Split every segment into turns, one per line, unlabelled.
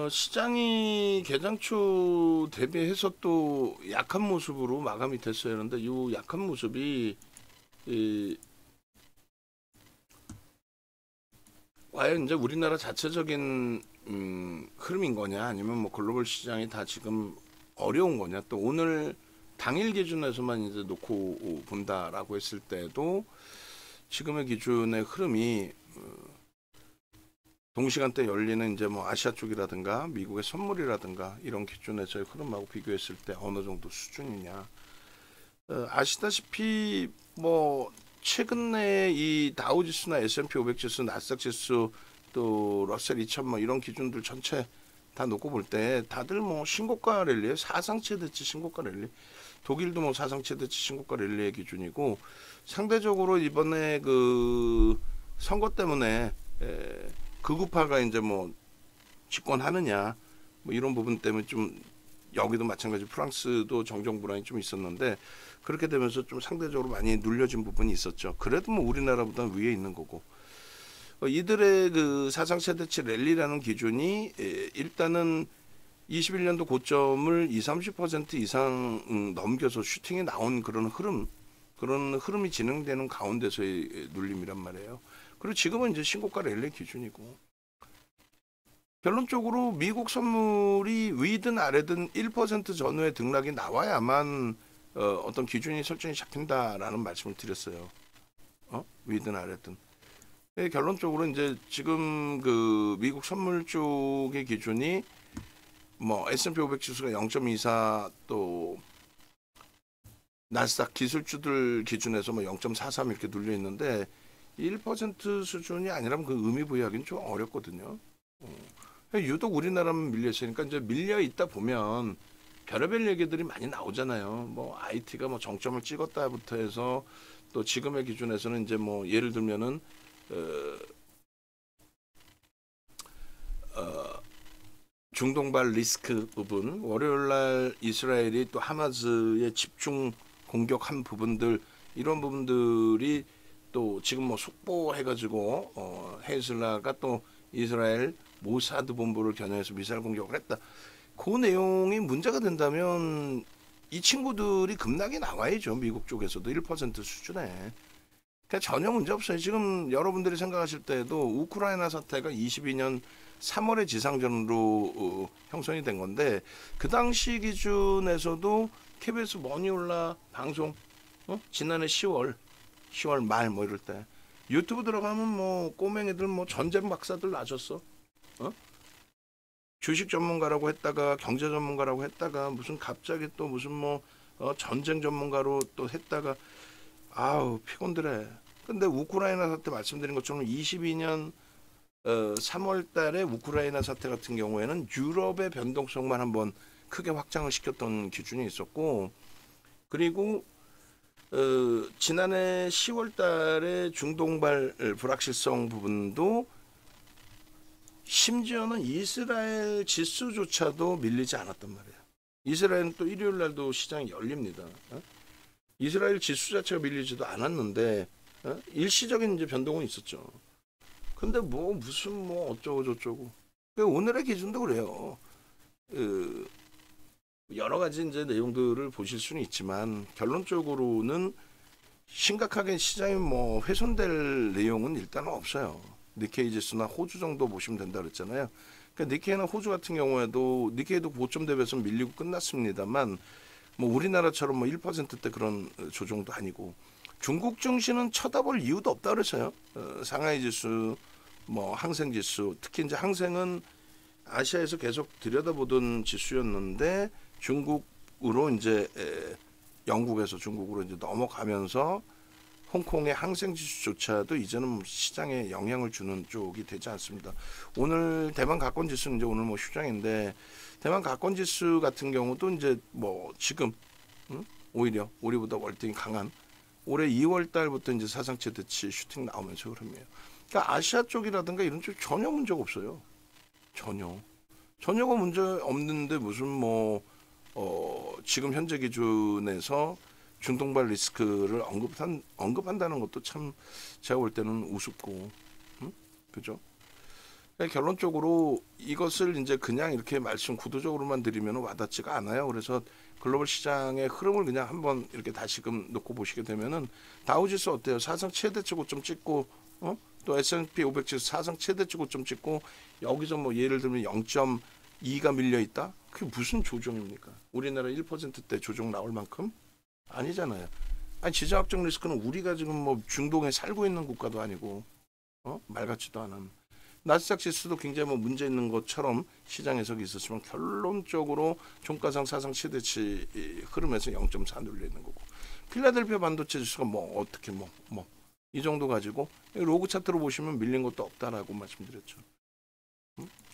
시장이 개장초 대비해서 또 약한 모습으로 마감이 됐어요. 그런데 이 약한 모습이 이, 과연 이제 우리나라 자체적인 흐름인 거냐, 아니면 뭐 글로벌 시장이 다 지금 어려운 거냐. 또 오늘 당일 기준에서만 이제 놓고 본다라고 했을 때도 지금의 기준의 흐름이 동시간대 열리는 이제 뭐 아시아 쪽이라든가 미국의 선물이라든가 이런 기준에서의 흐름하고 비교했을 때 어느 정도 수준이냐. 아시다시피 뭐 최근에 이 다우지수나 S&P 500 지수, 나스닥 지수, 또 러셀 2000 뭐 이런 기준들 전체 다 놓고 볼 때 다들 뭐 신고가 랠리에 사상 최대치 신고가 랠리. 독일도 뭐 사상 최대치 신고가 랠리의 기준이고, 상대적으로 이번에 그 선거 때문에 극우파가 이제 뭐 집권하느냐 뭐 이런 부분 때문에 좀, 여기도 마찬가지 프랑스도 정정 불안이 좀 있었는데 그렇게 되면서 좀 상대적으로 많이 눌려진 부분이 있었죠. 그래도 뭐 우리나라보다는 위에 있는 거고, 이들의 그 사상 최대치 랠리라는 기준이 일단은 21년도 고점을 20, 30% 이상 넘겨서 슈팅이 나온 그런 흐름이 진행되는 가운데서의 눌림이란 말이에요. 그리고 지금은 이제 신고가 랠리 기준이고, 결론적으로 미국 선물이 위든 아래든 1% 전후의 등락이 나와야만 어떤 기준이 설정이 잡힌다라는 말씀을 드렸어요. 위든 아래든. 결론적으로 이제 지금 그 미국 선물 쪽의 기준이 뭐 S&P 500 지수가 0.24, 또 나스닥 기술주들 기준에서 뭐 0.43 이렇게 눌려 있는데 1% 수준이 아니라면 그 의미 부여하기는 좀 어렵거든요. 유독 우리나라만 밀려 있으니까, 이제 밀려 있다 보면 별의별 얘기들이 많이 나오잖아요. 뭐 IT가 뭐 정점을 찍었다부터 해서, 또 지금의 기준에서는 이제 뭐 예를 들면은 중동발 리스크 부분, 월요일날 이스라엘이 또 하마스의 집중 공격한 부분들, 이런 부분들이 또 지금 뭐 속보해가지고 헤즈라가 또 이스라엘 모사드 본부를 겨냥해서 미사일 공격을 했다. 그 내용이 문제가 된다면 이 친구들이 급락이 나와야죠. 미국 쪽에서도 1% 수준에. 그러니까 전혀 문제 없어요. 지금 여러분들이 생각하실 때에도 우크라이나 사태가 22년 3월에 지상전으로 형성이 된 건데, 그 당시 기준에서도 KBS 머니올라 방송 지난해 10월 말 뭐 이럴 때 유튜브 들어가면 뭐 꼬맹이들 뭐 전쟁 박사들 나셨어. 주식 전문가라고 했다가 경제 전문가라고 했다가 무슨 갑자기 또 무슨 뭐 전쟁 전문가로 또 했다가, 아우 피곤들해. 근데 우크라이나 사태 말씀드린 것처럼 22년 3월 달에 우크라이나 사태 같은 경우에는 유럽의 변동성만 한번 크게 확장을 시켰던 기준이 있었고, 그리고 지난해 10월 달에 중동발 불확실성 부분도, 심지어는 이스라엘 지수조차도 밀리지 않았단 말이에요. 이스라엘은 또 일요일 날도 시장이 열립니다. 이스라엘 지수 자체가 밀리지도 않았는데 일시적인 이제 변동은 있었죠. 근데 뭐 무슨 뭐 어쩌고 저쩌고. 오늘의 기준도 그래요. 여러 가지 이제 내용들을 보실 수는 있지만 결론적으로는 심각하게 시장이 뭐 훼손될 내용은 일단 없어요. 니케이 지수나 호주 정도 보시면 된다 그랬잖아요. 그러니까 니케이나 호주 같은 경우에도 니케이도 고점 대비해서 밀리고 끝났습니다만, 뭐 우리나라처럼 뭐 1%대 그런 조정도 아니고, 중국 증시는 쳐다볼 이유도 없다 그래서요. 상하이 지수, 뭐 항생 지수, 특히 이제 항생은 아시아에서 계속 들여다보던 지수였는데 중국으로 이제 영국에서 중국으로 이제 넘어가면서 홍콩의 항생 지수조차도 이제는 시장에 영향을 주는 쪽이 되지 않습니다. 오늘 대만 가권 지수는 이제 오늘 뭐 휴장인데, 대만 가권 지수 같은 경우도 이제 뭐 지금 오히려 우리보다 월등히 강한, 올해 2월 달부터 이제 사상 최대치 슈팅 나오면서 흐름이에요. 그러니까 아시아 쪽이라든가 이런 쪽 전혀 문제가 없어요. 전혀가 문제 없는데 무슨 뭐 지금 현재 기준에서 중동발 리스크를 언급한다는 것도 참 제가 볼 때는 우습고, 그죠? 그러니까 결론적으로 이것을 이제 그냥 이렇게 말씀 구도적으로만 드리면 와닿지가 않아요. 그래서 글로벌 시장의 흐름을 그냥 한번 이렇게 다시금 놓고 보시게 되면은 다우지수 어때요? 사상 최대치 고점 찍고 또 S&P 500 지수 사상 최대치 고점 찍고 여기서 뭐 예를 들면 0.2가 밀려 있다? 그게 무슨 조정입니까? 우리나라 1%대 조정 나올 만큼 아니잖아요. 아니 지정학적 리스크는 우리가 지금 뭐 중동에 살고 있는 국가도 아니고 말 같지도 않은 나스닥 지수도 굉장히 뭐 문제 있는 것처럼 시장 해석이 있었지만 결론적으로 종가상 사상 최대치 흐름에서 0.4 눌려 있는 거고 필라델피아 반도체 지수가 뭐 어떻게 이 정도 가지고 로그 차트로 보시면 밀린 것도 없다라고 말씀드렸죠.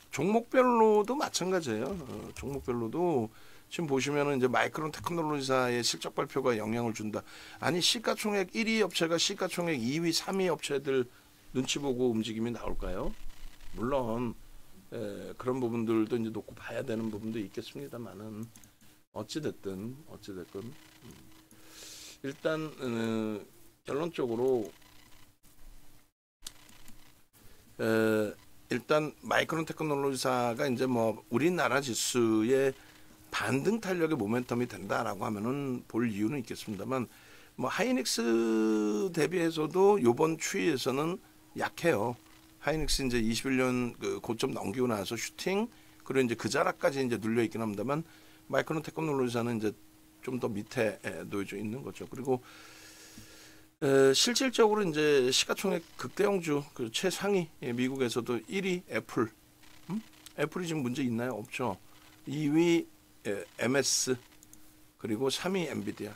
종목별로도 마찬가지예요. 종목별로도 지금 보시면은 이제 마이크론 테크놀로지사의 실적 발표가 영향을 준다. 아니 시가총액 1위 업체가 시가총액 2위, 3위 업체들 눈치 보고 움직임이 나올까요? 물론 그런 부분들도 이제 놓고 봐야 되는 부분도 있겠습니다만은 어찌됐든 일단 결론적으로 일단 마이크론 테크놀로지사가 이제 뭐 우리나라 지수의 반등 탄력의 모멘텀이 된다라고 하면은 볼 이유는 있겠습니다만 뭐 하이닉스 대비해서도 이번 추이에서는 약해요. 하이닉스 이제 21년 그 고점 넘기고 나서 슈팅 그리고 이제 그 자락까지 이제 눌려 있긴 합니다만 마이크론 테크놀로지사는 이제 좀 더 밑에 놓여져 있는 거죠. 그리고 실질적으로 이제 시가총액 극대형주 그 최상위 미국에서도 1위 애플, 애플이 지금 문제 있나요? 없죠. 2위 MS 그리고 3위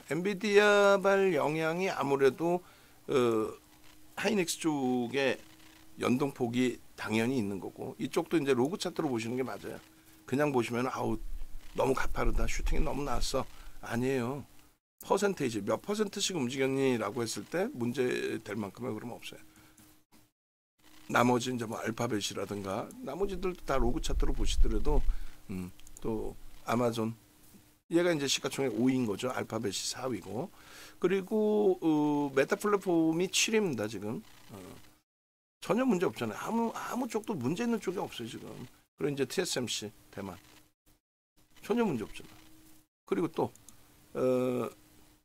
엔비디아발 영향이 아무래도 하이닉스 쪽에 연동폭이 당연히 있는 거고 이쪽도 이제 로그 차트로 보시는 게 맞아요. 그냥 보시면 아우 너무 가파르다 슈팅이 너무 나왔어 아니에요. 퍼센테이지 몇 퍼센트씩 움직였니라고 했을 때 문제 될 만큼의 그러면 없어요. 나머지 이제 뭐 알파벳이라든가 나머지들도 다 로그 차트로 보시더라도 또 아마존 얘가 이제 시가총액 5위인 거죠. 알파벳이 4위고 그리고 메타 플랫폼이 7위입니다 지금. 전혀 문제 없잖아요. 아무 쪽도 문제 있는 쪽이 없어요 지금. 그리고 이제 TSMC 대만 전혀 문제 없잖아. 그리고 또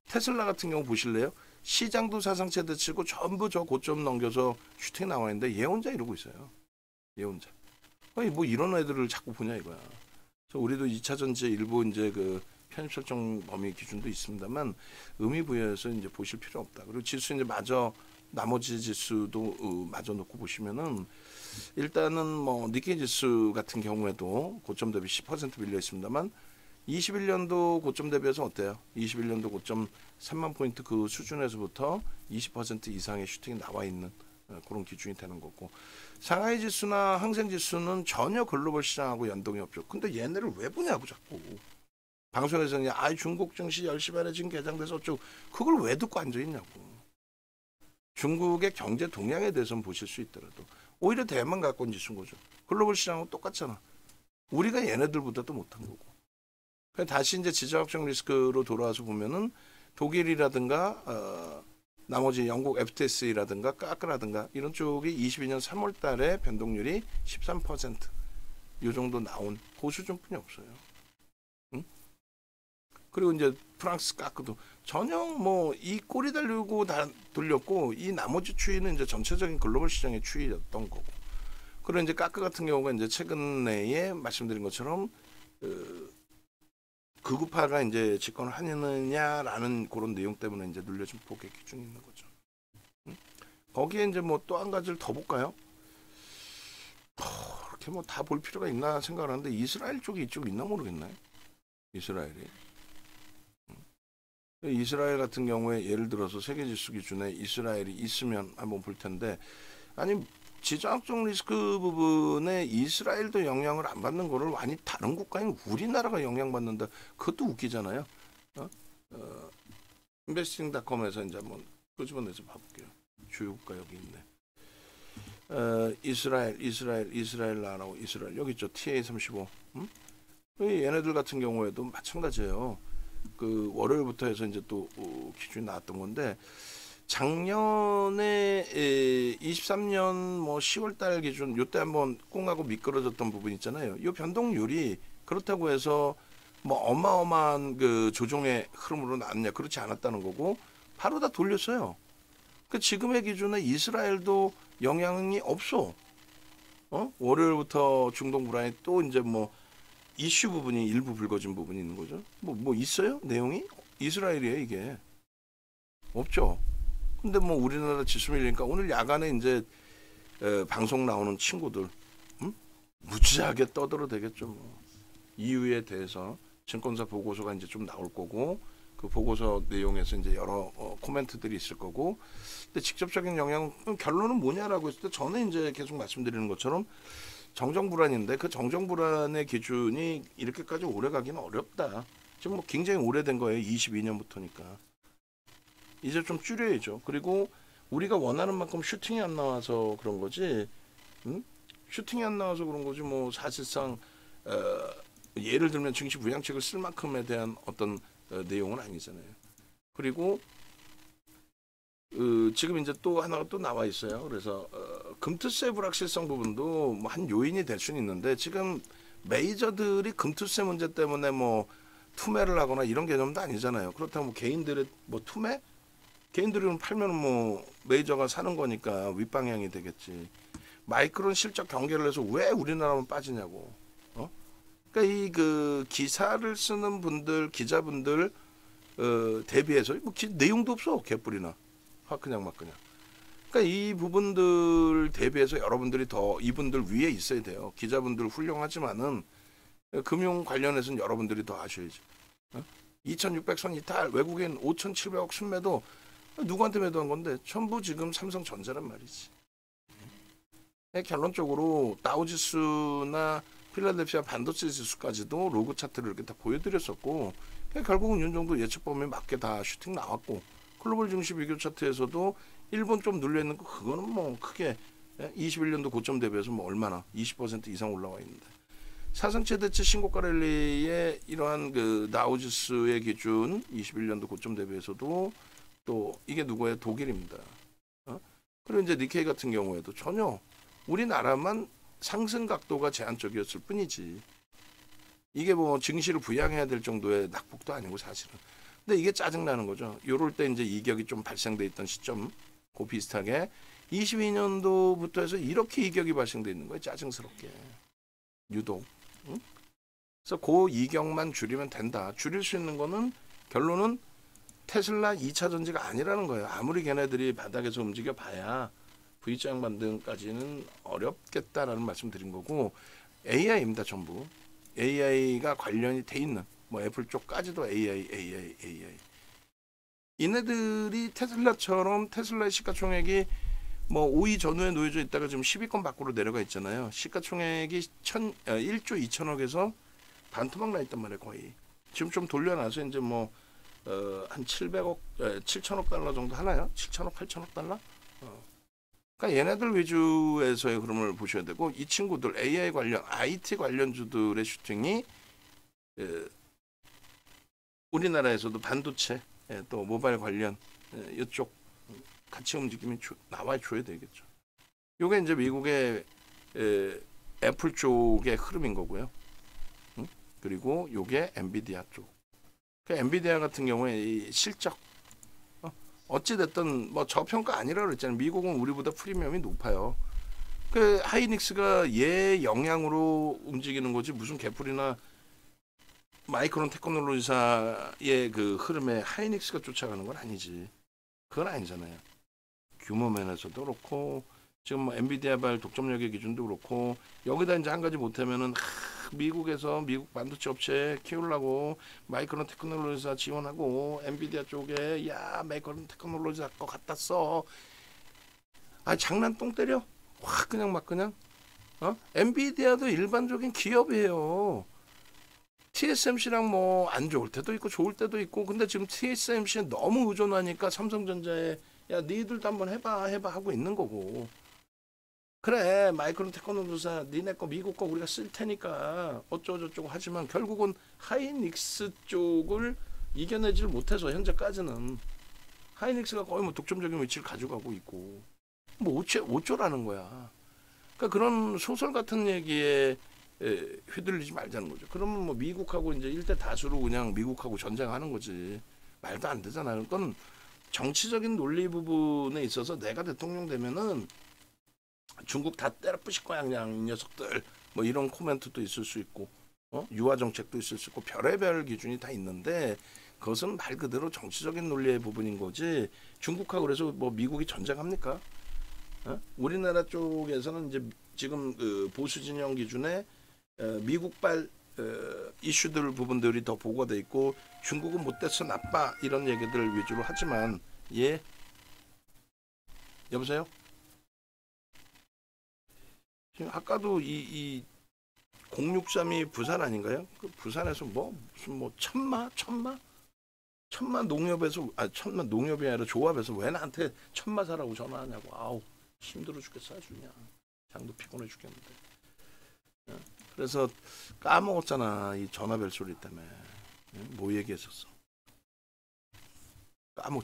테슬라 같은 경우 보실래요? 시장도 사상 최대치고 전부 저 고점 넘겨서 슈팅 나와 있는데 얘 혼자 이러고 있어요. 얘 혼자. 아니 뭐 이런 애들을 자꾸 보냐 이거야. 우리도 2차 전지 일부 이제 그 편입 설정 범위 기준도 있습니다만 의미 부여해서 이제 보실 필요 없다. 그리고 지수 이제 마저 나머지 지수도 마저 놓고 보시면은 일단은 뭐 니케이 지수 같은 경우에도 고점 대비 10% 밀려 있습니다만 21년도 고점 대비해서 어때요? 21년도 고점 3만 포인트 그 수준에서부터 20% 이상의 슈팅이 나와 있는 그런 기준이 되는 거고 상하이 지수나 항생 지수는 전혀 글로벌 시장하고 연동이 없죠. 근데 얘네를 왜 보냐고 자꾸 방송에서는 중국 증시 10시반에 지금 개장돼서 어쩌고 그걸 왜 듣고 앉아있냐고. 중국의 경제 동향에 대해서는 보실 수 있더라도 오히려 대만 갖고 온 지수인 거죠. 글로벌 시장하고 똑같잖아. 우리가 얘네들보다도 못한 거고. 다시 이제 지정학적 리스크로 돌아와서 보면은 독일이라든가 나머지 영국 FTSE라든가 까크라든가 이런 쪽이 22년 3월 달에 변동률이 13% 이 정도 나온 그 수준뿐이 없어요. 응? 그리고 이제 프랑스 까크도 전혀 뭐 이 꼬리 달리고 다 돌렸고 이 나머지 추이는 이제 전체적인 글로벌 시장의 추이였던 거고. 그리고 이제 까크 같은 경우가 이제 최근에 말씀드린 것처럼 극우파가 이제 집권을 하느냐라는 그런 내용 때문에 이제 눌려진 폭의 기준이 있는 거죠. 거기에 이제 뭐 또 한 가지를 더 볼까요? 이렇게 뭐 다 볼 필요가 있나 생각을 하는데 이스라엘 쪽이 이쪽 있나 모르겠나요? 이스라엘이. 이스라엘 같은 경우에 예를 들어서 세계 지수 기준에 이스라엘이 있으면 한번 볼 텐데 아니 지정학적 리스크 부분에 이스라엘도 영향을 안 받는 거를 완전히 다른 국가인 우리나라가 영향받는다. 그것도 웃기잖아요. 인베스팅닷컴에서 이제 한번 끄집어내서 봐볼게요. 주요 국가 여기 있네. 이스라엘 나라고 이스라엘 여기 있죠. TA35. 얘네들 같은 경우에도 마찬가지예요. 그 월요일부터 해서 이제 또 기준이 나왔던 건데 작년에 23년 뭐 10월 달 기준 요때 한번 꽁하고 미끄러졌던 부분 있잖아요. 이 변동률이 그렇다고 해서 뭐 어마어마한 그 조정의 흐름으로 나왔냐, 그렇지 않았다는 거고 바로 다 돌렸어요. 그 지금의 기준에 이스라엘도 영향이 없어. 월요일부터 중동 불안이 또 이제 뭐 이슈 부분이 일부 불거진 부분이 있는 거죠. 뭐 있어요? 내용이? 이스라엘이에요, 이게. 없죠. 근데 뭐 우리나라 지수 밀리니까 오늘 야간에 이제 방송 나오는 친구들 무지하게 떠들어 대겠죠. 뭐. 이유에 대해서 증권사 보고서가 이제 좀 나올 거고 그 보고서 내용에서 이제 여러 코멘트들이 있을 거고, 근데 직접적인 영향 결론은 뭐냐라고 했을 때 저는 이제 계속 말씀드리는 것처럼 정정 불안인데 그 정정 불안의 기준이 이렇게까지 오래 가기는 어렵다. 지금 뭐 굉장히 오래된 거예요. 22년부터니까. 이제 좀 줄여야죠. 그리고 우리가 원하는 만큼 슈팅이 안 나와서 그런 거지, 슈팅이 안 나와서 그런 거지 뭐 사실상 예를 들면 증시 부양책을 쓸 만큼에 대한 어떤 내용은 아니잖아요. 그리고 지금 이제 또 하나가 또 나와 있어요. 그래서 금투세 불확실성 부분도 뭐 한 요인이 될 수는 있는데 지금 메이저들이 금투세 문제 때문에 뭐 투매를 하거나 이런 개념도 아니잖아요. 그렇다면 뭐 개인들의 뭐 투매? 개인들이 팔면 뭐 메이저가 사는 거니까 윗방향이 되겠지. 마이크론 실적 경계를 해서 왜 우리나라만 빠지냐고. 그러니까 이 그 기사를 쓰는 분들, 기자분들 대비해서 뭐 내용도 없어. 개뿔이나 그냥 막 그냥. 그러니까 이 부분들 대비해서 여러분들이 더 이분들 위에 있어야 돼요. 기자분들 훌륭하지만은 금융 관련해서는 여러분들이 더 아셔야지. 2600선 이탈, 외국인 5700억 순매도 누구한테 매도한 건데 전부 지금 삼성전자란 말이지. 결론적으로 다우지수나 필라델피아 반도체 지수까지도 로그 차트를 이렇게 다 보여드렸었고, 결국은 윤정도 예측 범위에 맞게 다 슈팅 나왔고, 글로벌 증시 비교 차트에서도 일본 좀 눌려있는 거 그거는 뭐 크게 21년도 고점 대비해서 뭐 얼마나 20% 이상 올라와 있는데, 사상 최대치 신고가 랠리의 이러한 그 다우지수의 기준 21년도 고점 대비해서도 또 이게 누구예요? 독일입니다. 그리고 이제 니케이 같은 경우에도 전혀 우리나라만 상승 각도가 제한적이었을 뿐이지, 이게 뭐 증시를 부양해야 될 정도의 낙폭도 아니고 사실은. 근데 이게 짜증나는 거죠. 요럴 때 이제 이격이 좀 발생돼 있던 시점, 그 비슷하게 22년도부터 해서 이렇게 이격이 발생돼 있는 거예요. 짜증스럽게. 유독. 그래서 그 이격만 줄이면 된다. 줄일 수 있는 거는 결론은 테슬라 2차 전지가 아니라는 거예요. 아무리 걔네들이 바닥에서 움직여 봐야 V자 반등까지는 어렵겠다라는 말씀 드린 거고, AI입니다. 전부. AI가 관련이 돼 있는 뭐 애플 쪽까지도 AI. 이네들이 테슬라처럼 테슬라의 시가총액이 뭐 5위 전후에 놓여져 있다가 지금 10위권 밖으로 내려가 있잖아요. 시가총액이 1조 2천억에서 반토막 나 있단 말이에요. 거의. 지금 좀 돌려놔서 이제 뭐 한 700억, 7천억 달러 정도 하나요? 7천억, 8천억 달러? 그러니까 얘네들 위주에서의 흐름을 보셔야 되고, 이 친구들 AI 관련, IT 관련주들의 슈팅이 우리나라에서도 반도체, 또 모바일 관련 이쪽 같이 움직임이 나와줘야 되겠죠. 이게 이제 미국의 애플 쪽의 흐름인 거고요. 그리고 이게 엔비디아 쪽. 그 엔비디아 같은 경우에 이 실적 어찌 됐든 뭐 저평가 아니라 그랬잖아요. 미국은 우리보다 프리미엄이 높아요. 그 하이닉스가 얘 영향으로 움직이는 거지 무슨 개풀이나 마이크론 테크놀로지사의 그 흐름에 하이닉스가 쫓아가는 건 아니지. 그건 아니잖아요. 규모 면에서도 그렇고 지금 뭐 엔비디아발 독점력의 기준도 그렇고, 여기다 이제 한 가지 못하면은 미국에서 미국 반도체 업체 키우려고 마이크론 테크놀로지사 지원하고 엔비디아 쪽에 야 마이크론 테크놀로지사 거 갖다 써. 아 장난 똥 때려. 확 그냥 막 그냥. 엔비디아도 일반적인 기업이에요. TSMC랑 뭐 안 좋을 때도 있고 좋을 때도 있고, 근데 지금 TSMC에 너무 의존하니까 삼성전자에 야 니들도 한번 해봐 하고 있는 거고. 그래 마이크론 테크놀로지사 니네 거 미국 거 우리가 쓸 테니까 어쩌고저쩌고 하지만 결국은 하이닉스 쪽을 이겨내질 못해서 현재까지는 하이닉스가 거의 뭐 독점적인 위치를 가져가고 있고 뭐 어쩌라는 거야. 그러니까 그런 소설 같은 얘기에 휘둘리지 말자는 거죠. 그러면 뭐 미국하고 이제 일대 다수로 그냥 미국하고 전쟁하는 거지. 말도 안 되잖아요. 그건 정치적인 논리 부분에 있어서 내가 대통령 되면은 중국 다 때려 부실 거야 그냥 이 녀석들. 뭐 이런 코멘트도 있을 수 있고 유화 정책도 있을 수 있고 별의별 기준이 다 있는데 그것은 말 그대로 정치적인 논리의 부분인 거지. 중국하고 그래서 뭐 미국이 전쟁합니까? 우리나라 쪽에서는 이제 지금 그 보수 진영 기준에 미국발 이슈들 부분들이 더 보고가 돼 있고 중국은 못돼서 나빠 이런 얘기들 위주로 하지만 예 여보세요? 지금 아까도 이 063이 부산 아닌가요? 그 부산에서 뭐 무슨 뭐 천마 농협에서 천마 농협이 아니라 조합에서 왜 나한테 천마 사라고 전화하냐고. 아우 힘들어 죽겠어 아주 그냥. 장도 피곤해 죽겠는데. 그래서 까먹었잖아 이 전화벨 소리 때문에. 뭐 얘기했었어?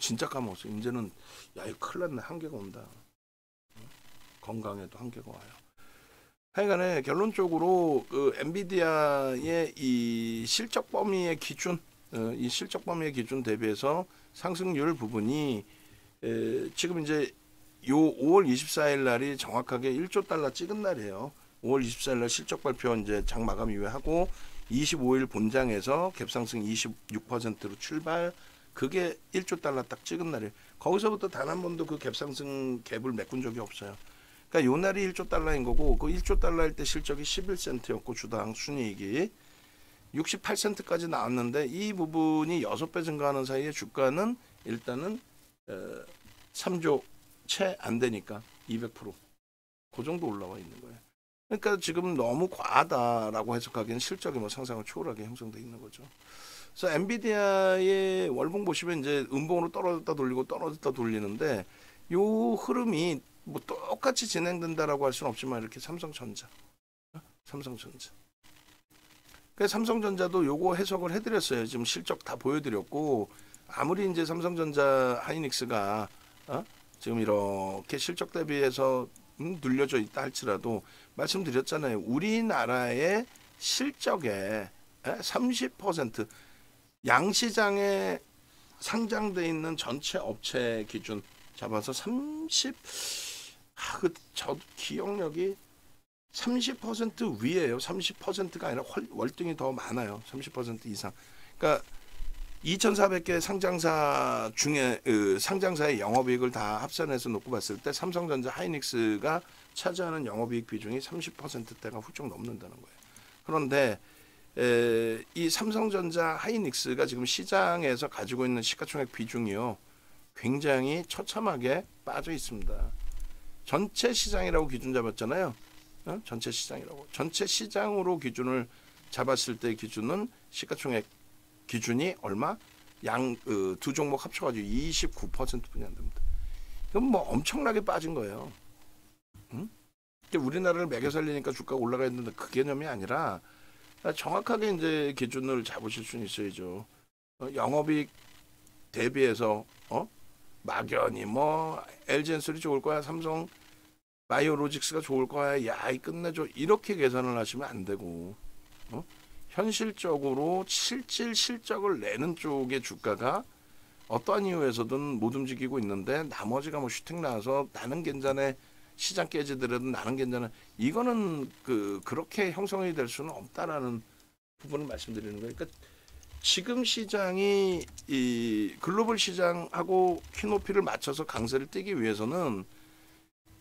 진짜 까먹었어. 이제는 야 이거 큰일 났네. 한계가 온다. 건강에도 한계가 와요. 하여간에 결론적으로 그 엔비디아의 이 실적 범위의 기준, 이 실적 범위의 기준 대비해서 상승률 부분이 지금 이제 요 5월 24일 날이 정확하게 1조 달러 찍은 날이에요. 5월 24일 날 실적 발표 이제 장 마감 이후에 하고 25일 본장에서 갭상승 26%로 출발. 그게 1조 달러 딱 찍은 날이에요. 거기서부터 단 한 번도 그 갭상승 갭을 메꾼 적이 없어요. 그러니까 요 날이 1조 달러인 거고 그 1조 달러일 때 실적이 11센트였고 주당 순이익이 68센트까지 나왔는데 이 부분이 6배 증가하는 사이에 주가는 일단은 3조 채 안 되니까 200%. 그 정도 올라와 있는 거예요. 그러니까 지금 너무 과하다라고 해석하기엔 실적이 뭐 상상을 초월하게 형성돼 있는 거죠. 그래서 엔비디아의 월봉 보시면 이제 음봉으로 떨어졌다 돌리고 떨어졌다 돌리는데 요 흐름이 뭐 똑같이 진행된다라고 할 수는 없지만 이렇게 삼성전자. 그래서 삼성전자도 요거 해석을 해드렸어요. 지금 실적 다 보여드렸고 아무리 이제 삼성전자 하이닉스가 지금 이렇게 실적 대비해서 눌려져 있다 할지라도 말씀드렸잖아요. 우리나라의 실적의 30% 양시장에 상장돼 있는 전체 업체 기준 잡아서 저도 기억력이 30% 위에요. 30%가 아니라 월등히 더 많아요. 30% 이상. 그러니까 2,400개 상장사 중에 상장사의 영업이익을 다 합산해서 놓고 봤을 때 삼성전자 하이닉스가 차지하는 영업이익 비중이 30%대가 훌쩍 넘는다는 거예요. 그런데 이 삼성전자 하이닉스가 지금 시장에서 가지고 있는 시가총액 비중이요. 굉장히 처참하게 빠져 있습니다. 전체 시장이라고 기준 잡았잖아요. 전체 시장이라고. 전체 시장으로 기준을 잡았을 때 기준은 시가총액 기준이 얼마? 두 종목 합쳐가지고 29%뿐이 안 됩니다. 그럼 뭐 엄청나게 빠진 거예요. 우리나라를 매겨 살리니까 주가가 올라가야 되는데 그 개념이 아니라 정확하게 이제 기준을 잡으실 수는 있어야죠. 영업이익 대비해서 막연히 뭐 LG엔솔이 좋을 거야, 삼성 바이오로직스가 좋을 거야, 야 이 끝내줘 이렇게 계산을 하시면 안 되고 현실적으로 실적을 내는 쪽의 주가가 어떠한 이유에서든 못 움직이고 있는데 나머지가 뭐 슈팅 나와서 나는 괜찮아 시장 깨지더라도 나는 괜찮아 이거는 그렇게 형성이 될 수는 없다라는 부분을 말씀드리는 거예요. 그러니까 지금 시장이 이 글로벌 시장하고 키높이를 맞춰서 강세를 띄기 위해서는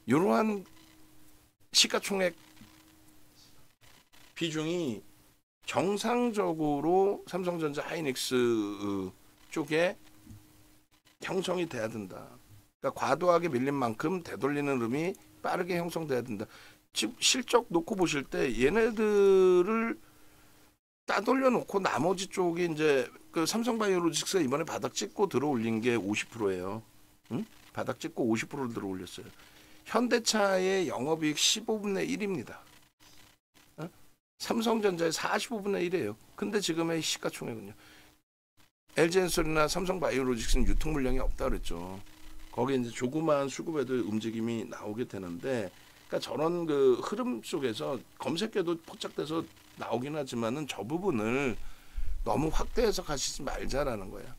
이러한 시가총액 비중이 정상적으로 삼성전자 하이닉스 쪽에 형성이 돼야 된다. 그러니까 과도하게 밀린 만큼 되돌리는 흐름이 빠르게 형성돼야 된다. 지금 실적 놓고 보실 때 얘네들을 따돌려 놓고 나머지 쪽이 이제 그 삼성바이오로직스가 이번에 바닥 찍고 들어올린 게 50%예요. 응? 바닥 찍고 50%를 들어올렸어요. 현대차의 영업이익 15분의 1입니다. 삼성전자의 45분의 1이에요. 근데 지금의 시가총액은요. LG엔솔이나 삼성바이오로직스는 유통 물량이 없다 그랬죠. 거기에 이제 조그마한 수급에도 움직임이 나오게 되는데, 그러니까 저런 그 흐름 속에서 검색해도 포착돼서 나오긴 하지만은 저 부분을 너무 확대해서 가시지 말자라는 거야.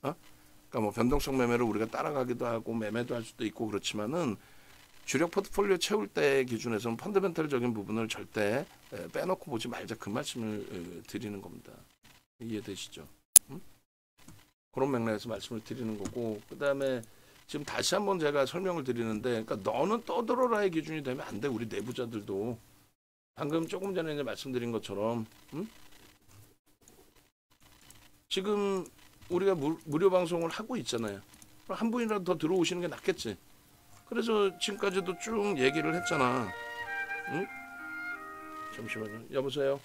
그러니까 뭐 변동성 매매를 우리가 따라가기도 하고 매매도 할 수도 있고 그렇지만은 주력 포트폴리오 채울 때 기준에서는 펀더멘털적인 부분을 절대 빼놓고 보지 말자, 그 말씀을 드리는 겁니다. 이해되시죠? 그런 맥락에서 말씀을 드리는 거고, 그 다음에 지금 다시 한번 제가 설명을 드리는데, 그러니까 너는 떠들어라의 기준이 되면 안 돼. 우리 내부자들도 방금 조금 전에 이제 말씀드린 것처럼 지금 우리가 무료 방송을 하고 있잖아요. 한 분이라도 더 들어오시는 게 낫겠지. 그래서 지금까지도 쭉 얘기를 했잖아. 응? 잠시만요. 여보세요?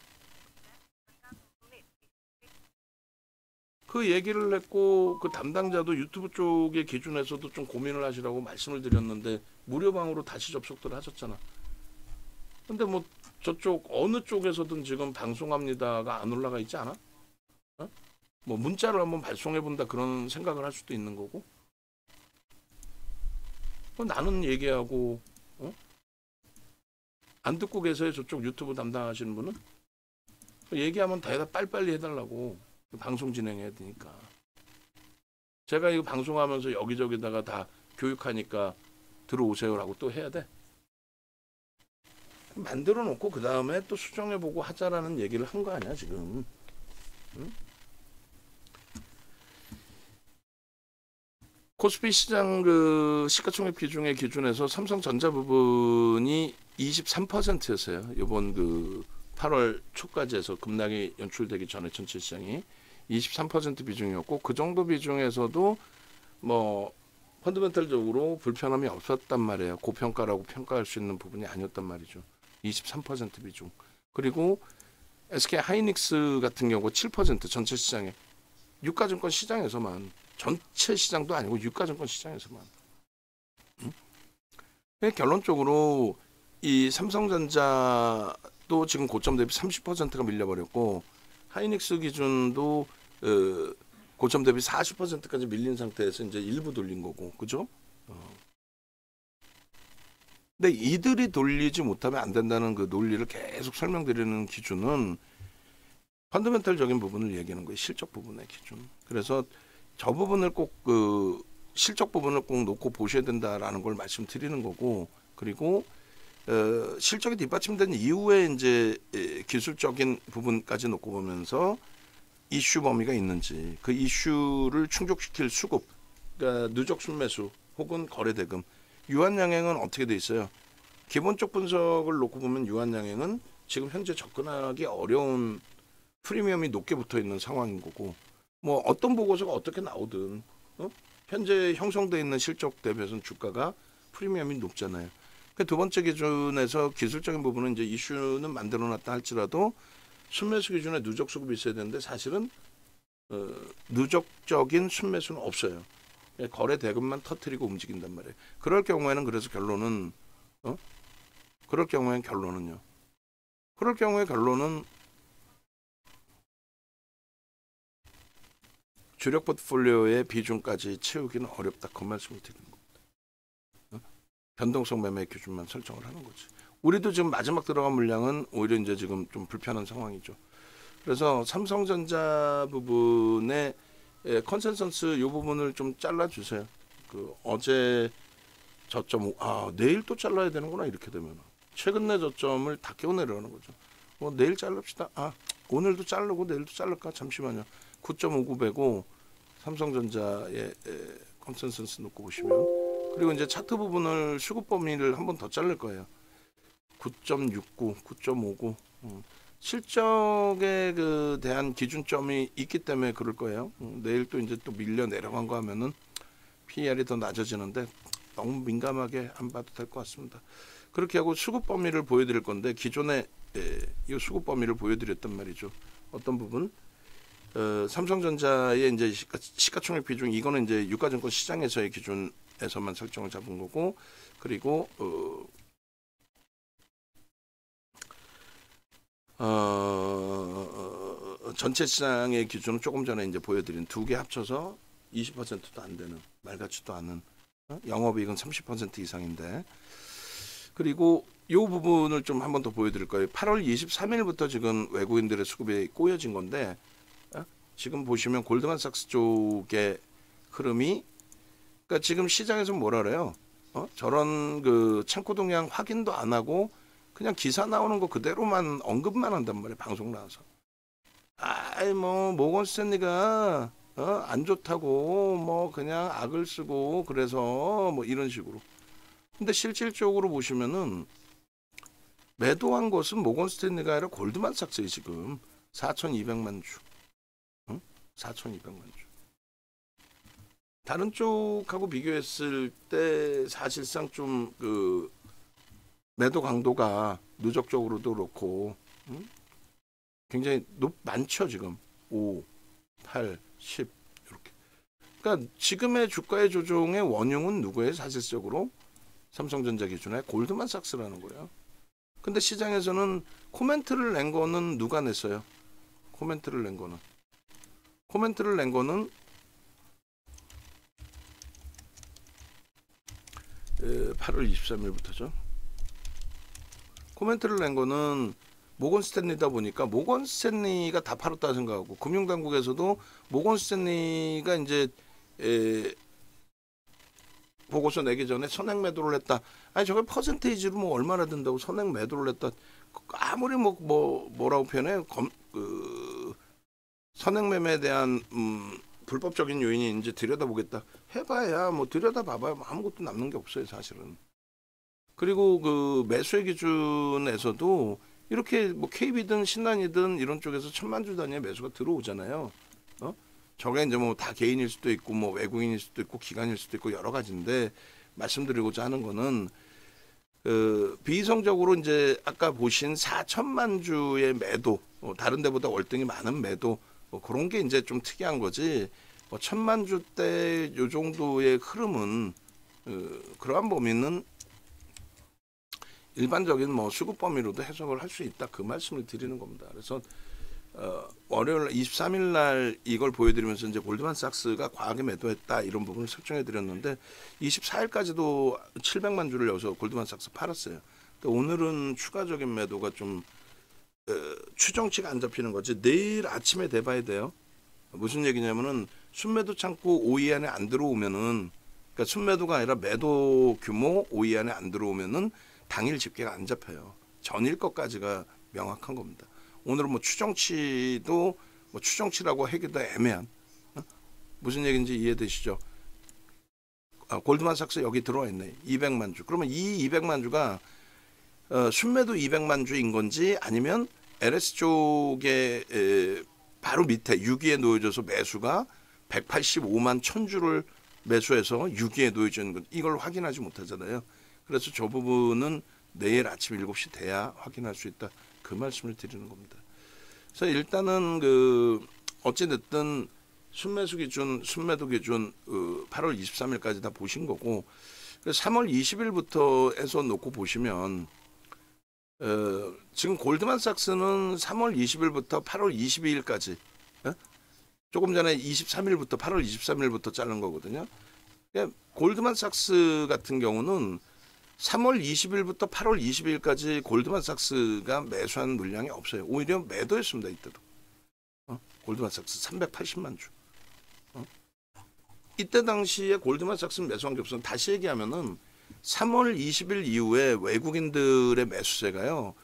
그 얘기를 했고, 그 담당자도 유튜브 쪽의 기준에서도 좀 고민을 하시라고 말씀을 드렸는데 무료방으로 다시 접속들 하셨잖아. 근데 뭐 저쪽 어느 쪽에서든 지금 방송합니다가 안 올라가 있지 않아? 뭐 문자를 한번 발송해 본다 그런 생각을 할 수도 있는 거고. 나는 얘기하고 안 듣고 계세요? 저쪽 유튜브 담당하시는 분은? 얘기하면 대답 빨리빨리 해달라고. 방송 진행해야 되니까. 제가 이거 방송하면서 여기저기다가 다 교육하니까 들어오세요라고 또 해야 돼? 만들어 놓고 그 다음에 또 수정해보고 하자라는 얘기를 한 거 아니야 지금. 응? 코스피 시장 그 시가총액 비중의 기준에서 삼성전자 부분이 23%였어요. 이번 그 8월 초까지 해서 급락이 연출되기 전에 전체 시장이 23% 비중이었고, 그 정도 비중에서도 뭐 펀더멘털적으로 불편함이 없었단 말이에요. 고평가라고 평가할 수 있는 부분이 아니었단 말이죠. 23% 비중. 그리고 SK 하이닉스 같은 경우 7% 전체 시장에, 유가증권 시장에서만, 전체 시장도 아니고 유가증권 시장에서만. 결론적으로 이 삼성전자도 지금 고점 대비 30%가 밀려버렸고, 하이닉스 기준도 고점 대비 40%까지 밀린 상태에서 이제 일부 돌린 거고, 그죠? 근데 이들이 돌리지 못하면 안 된다는 그 논리를 계속 설명드리는 기준은 펀더멘털적인 부분을 얘기하는 거예요. 실적 부분의 기준. 그래서 저 부분을 꼭 그 실적 부분을 꼭 놓고 보셔야 된다라는 걸 말씀드리는 거고, 그리고 실적이 뒷받침된 이후에 이제 기술적인 부분까지 놓고 보면서 이슈 범위가 있는지, 그 이슈를 충족시킬 수급, 그러니까 누적 순매수 혹은 거래 대금, 유한 양행은 어떻게 돼 있어요? 기본적 분석을 놓고 보면 유한 양행은 지금 현재 접근하기 어려운 프리미엄이 높게 붙어 있는 상황인 거고, 뭐 어떤 보고서가 어떻게 나오든 현재 형성되어 있는 실적 대비해서는 주가가 프리미엄이 높잖아요. 그 두 번째 기준에서 기술적인 부분은 이제 이슈는 만들어놨다 할지라도 순매수 기준에 누적 수급이 있어야 되는데 사실은 누적적인 순매수는 없어요. 거래 대금만 터트리고 움직인단 말이에요. 그럴 경우에는 그래서 결론은 그럴 경우에 결론은요. 그럴 경우에 결론은 주력 포트폴리오의 비중까지 채우기는 어렵다. 그 말씀을 드리는 겁니다. 변동성 매매 기준만 설정을 하는 거지. 우리도 지금 마지막 들어간 물량은 오히려 이제 지금 좀 불편한 상황이죠. 그래서 삼성전자 부분의 컨센서스 이 부분을 좀 잘라주세요. 그 어제 저점, 내일 또 잘라야 되는구나. 이렇게 되면 최근 내 저점을 다 깨워 내려가는 거죠. 내일 자릅시다. 오늘도 자르고 내일도 자를까? 잠시만요. 9.59배고 삼성전자의 컨센서스 놓고 보시면, 그리고 이제 차트 부분을 수급 범위를 한 번 더 자를 거예요. 9.69, 9.59. 실적에 그 대한 기준점이 있기 때문에 그럴 거예요. 내일 또 이제 또 밀려 내려간 거 하면은 PER이 더 낮아지는데 너무 민감하게 안 봐도 될 것 같습니다. 그렇게 하고 수급 범위를 보여드릴 건데, 기존에 이 수급 범위를 보여드렸단 말이죠. 어떤 부분? 삼성전자의 이제 시가총액 비중, 이거는 이제 유가증권 시장에서의 기준에서만 설정을 잡은 거고, 그리고 전체 시장의 기준은 조금 전에 이제 보여드린 두 개 합쳐서 20%도 안 되는 말 같지도 않은 영업이익은 30% 이상인데 그리고 이 부분을 좀 한번 더 보여드릴 거예요. 8월 23일부터 지금 외국인들의 수급이 꼬여진 건데 지금 보시면 골드만삭스 쪽의 흐름이 그러니까 지금 시장에서 뭐라 그래요? 저런 그 창구 동향 확인도 안 하고 그냥 기사 나오는 거 그대로만 언급만 한단 말이에요. 방송 나와서. 아이 뭐 모건 스탠리가 안 좋다고 뭐 그냥 악을 쓰고 그래서 뭐 이런 식으로. 근데 실질적으로 보시면은 매도한 것은 모건 스탠리가 아니라 골드만삭스에 지금 4,200만 주. 4,200만 주. 다른 쪽하고 비교했을 때 사실상 좀 그 매도 강도가 누적적으로도 그렇고 굉장히 많죠 지금 5, 8, 10 이렇게. 그러니까 지금의 주가의 조정의 원흉은 누구예요? 사실적으로 삼성전자 기준에 골드만삭스라는 거예요. 근데 시장에서는 코멘트를 낸 거는 누가 냈어요? 코멘트를 낸 거는 8월 23일부터죠. 코멘트를 낸 거는 모건 스탠리다 보니까 모건 스탠리가 다 팔았다 생각하고 금융당국에서도 모건 스탠리가 이제 보고서 내기 전에 선행 매도를 했다. 아니 저게 퍼센테이지로 뭐 얼마나 든다고 선행 매도를 했다. 아무리 뭐라고 표현해요. 선행 매매에 대한 불법적인 요인이 이제 들여다보겠다. 해봐야 뭐 들여다봐봐야 아무것도 남는 게 없어요 사실은. 그리고 그 매수의 기준에서도 이렇게 뭐 KB든 신한이든 이런 쪽에서 1,000만 주 단위의 매수가 들어오잖아요. 저게 이제 뭐 다 개인일 수도 있고 뭐 외국인일 수도 있고 기관일 수도 있고 여러 가지인데 말씀드리고자 하는 거는 비이성적으로 이제 아까 보신 4,000만 주의 매도 다른 데보다 월등히 많은 매도 그런 게 이제 좀 특이한 거지. 1,000만 주대 요 정도의 흐름은 그러한 범위는 일반적인 뭐 수급 범위로도 해석을 할 수 있다 그 말씀을 드리는 겁니다. 그래서 월요일 23일 날 이걸 보여드리면서 이제 골드만삭스가 과하게 매도했다 이런 부분을 설정해 드렸는데 24일까지도 700만 주를 여기서 골드만삭스 팔았어요. 근데 오늘은 추가적인 매도가 좀 추정치가 안 잡히는 거지. 내일 아침에 돼봐야 돼요. 무슨 얘기냐면은 순매도 창구 5위 안에 안 들어오면은 그러니까 순매도가 아니라 매도 규모 5위 안에 안 들어오면은 당일 집계가 안 잡혀요. 전일 것까지가 명확한 겁니다. 오늘은 뭐 추정치도 뭐 추정치라고 하기도 애매한 무슨 얘기인지 이해되시죠? 골드만삭스 여기 들어와 있네. 200만 주. 그러면 이 200만 주가 순매도 200만 주인 건지 아니면 LS 쪽에 바로 밑에 6위에 놓여져서 매수가 185만 1,000주를 매수해서 6위에 놓여지는 건 이걸 확인하지 못하잖아요. 그래서 저 부분은 내일 아침 7시 돼야 확인할 수 있다. 그 말씀을 드리는 겁니다. 그래서 일단은 어찌 됐든 순매수 기준, 순매도 기준 8월 23일까지 다 보신 거고 3월 20일부터 해서 놓고 보시면 지금 골드만삭스는 3월 20일부터 8월 22일까지 조금 전에 23일부터 8월 23일부터 자른 거거든요. 골드만삭스 같은 경우는 3월 20일부터 8월 20일까지 골드만삭스가 매수한 물량이 없어요. 오히려 매도했습니다. 이때도. 골드만삭스 380만 주. 이때 당시에 골드만삭스는 매수한 게 없어요. 다시 얘기하면은 3월 20일 이후에 외국인들의 매수세가요.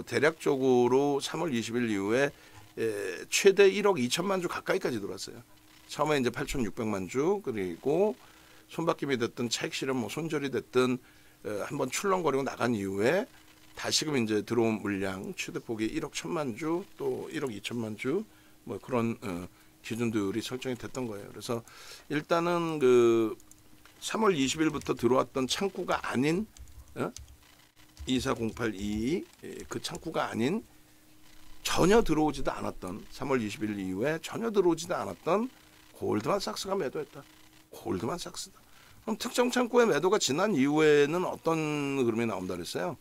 대략적으로 3월 20일 이후에 최대 1억 2천만 주 가까이까지 들어왔어요. 처음에 이제 8,600만 주 그리고 손바뀜이 됐든 차익 실현 뭐 손절이 됐든 한번 출렁거리고 나간 이후에 다시금 이제 들어온 물량 최대폭이 1억 1천만 주 또 1억 2천만 주 뭐 그런 기준들이 설정이 됐던 거예요. 그래서 일단은 3월 20일부터 들어왔던 창구가 아닌 240822 그 창구가 아닌 전혀 들어오지도 않았던 3월 20일 이후에 전혀 들어오지도 않았던 골드만삭스가 매도했다. 골드만삭스다. 그럼 특정 창구의 매도가 지난 이후에는 어떤 흐름이 나온다 그랬어요?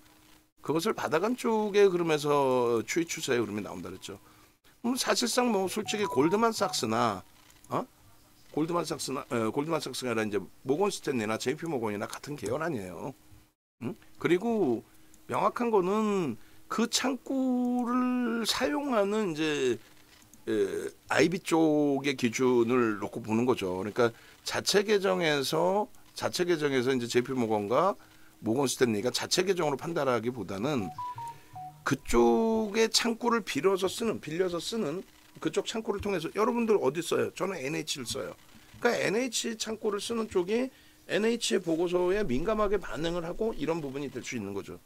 그것을 받아간 쪽의 흐름에서 추이 추세의 흐름이 나온다 그랬죠. 사실상 뭐 솔직히 골드만삭스나 골드만삭스가 아니라 이제 모건 스탠리나 JP 모건이나 같은 계열 아니에요. 그리고 명확한 거는 그 창구를 사용하는 이제 IB 쪽의 기준을 놓고 보는 거죠. 그러니까 자체 계정에서 이제 JP 모건과 모건 스탠리가 자체 계정으로 판단하기보다는 그쪽의 창구를 빌려서 쓰는 그쪽 창구를 통해서 여러분들 어디 써요? 저는 NH를 써요. 그러니까 NH 창구를 쓰는 쪽이 NH의 보고서에 민감하게 반응을 하고 이런 부분이 될 수 있는 거죠.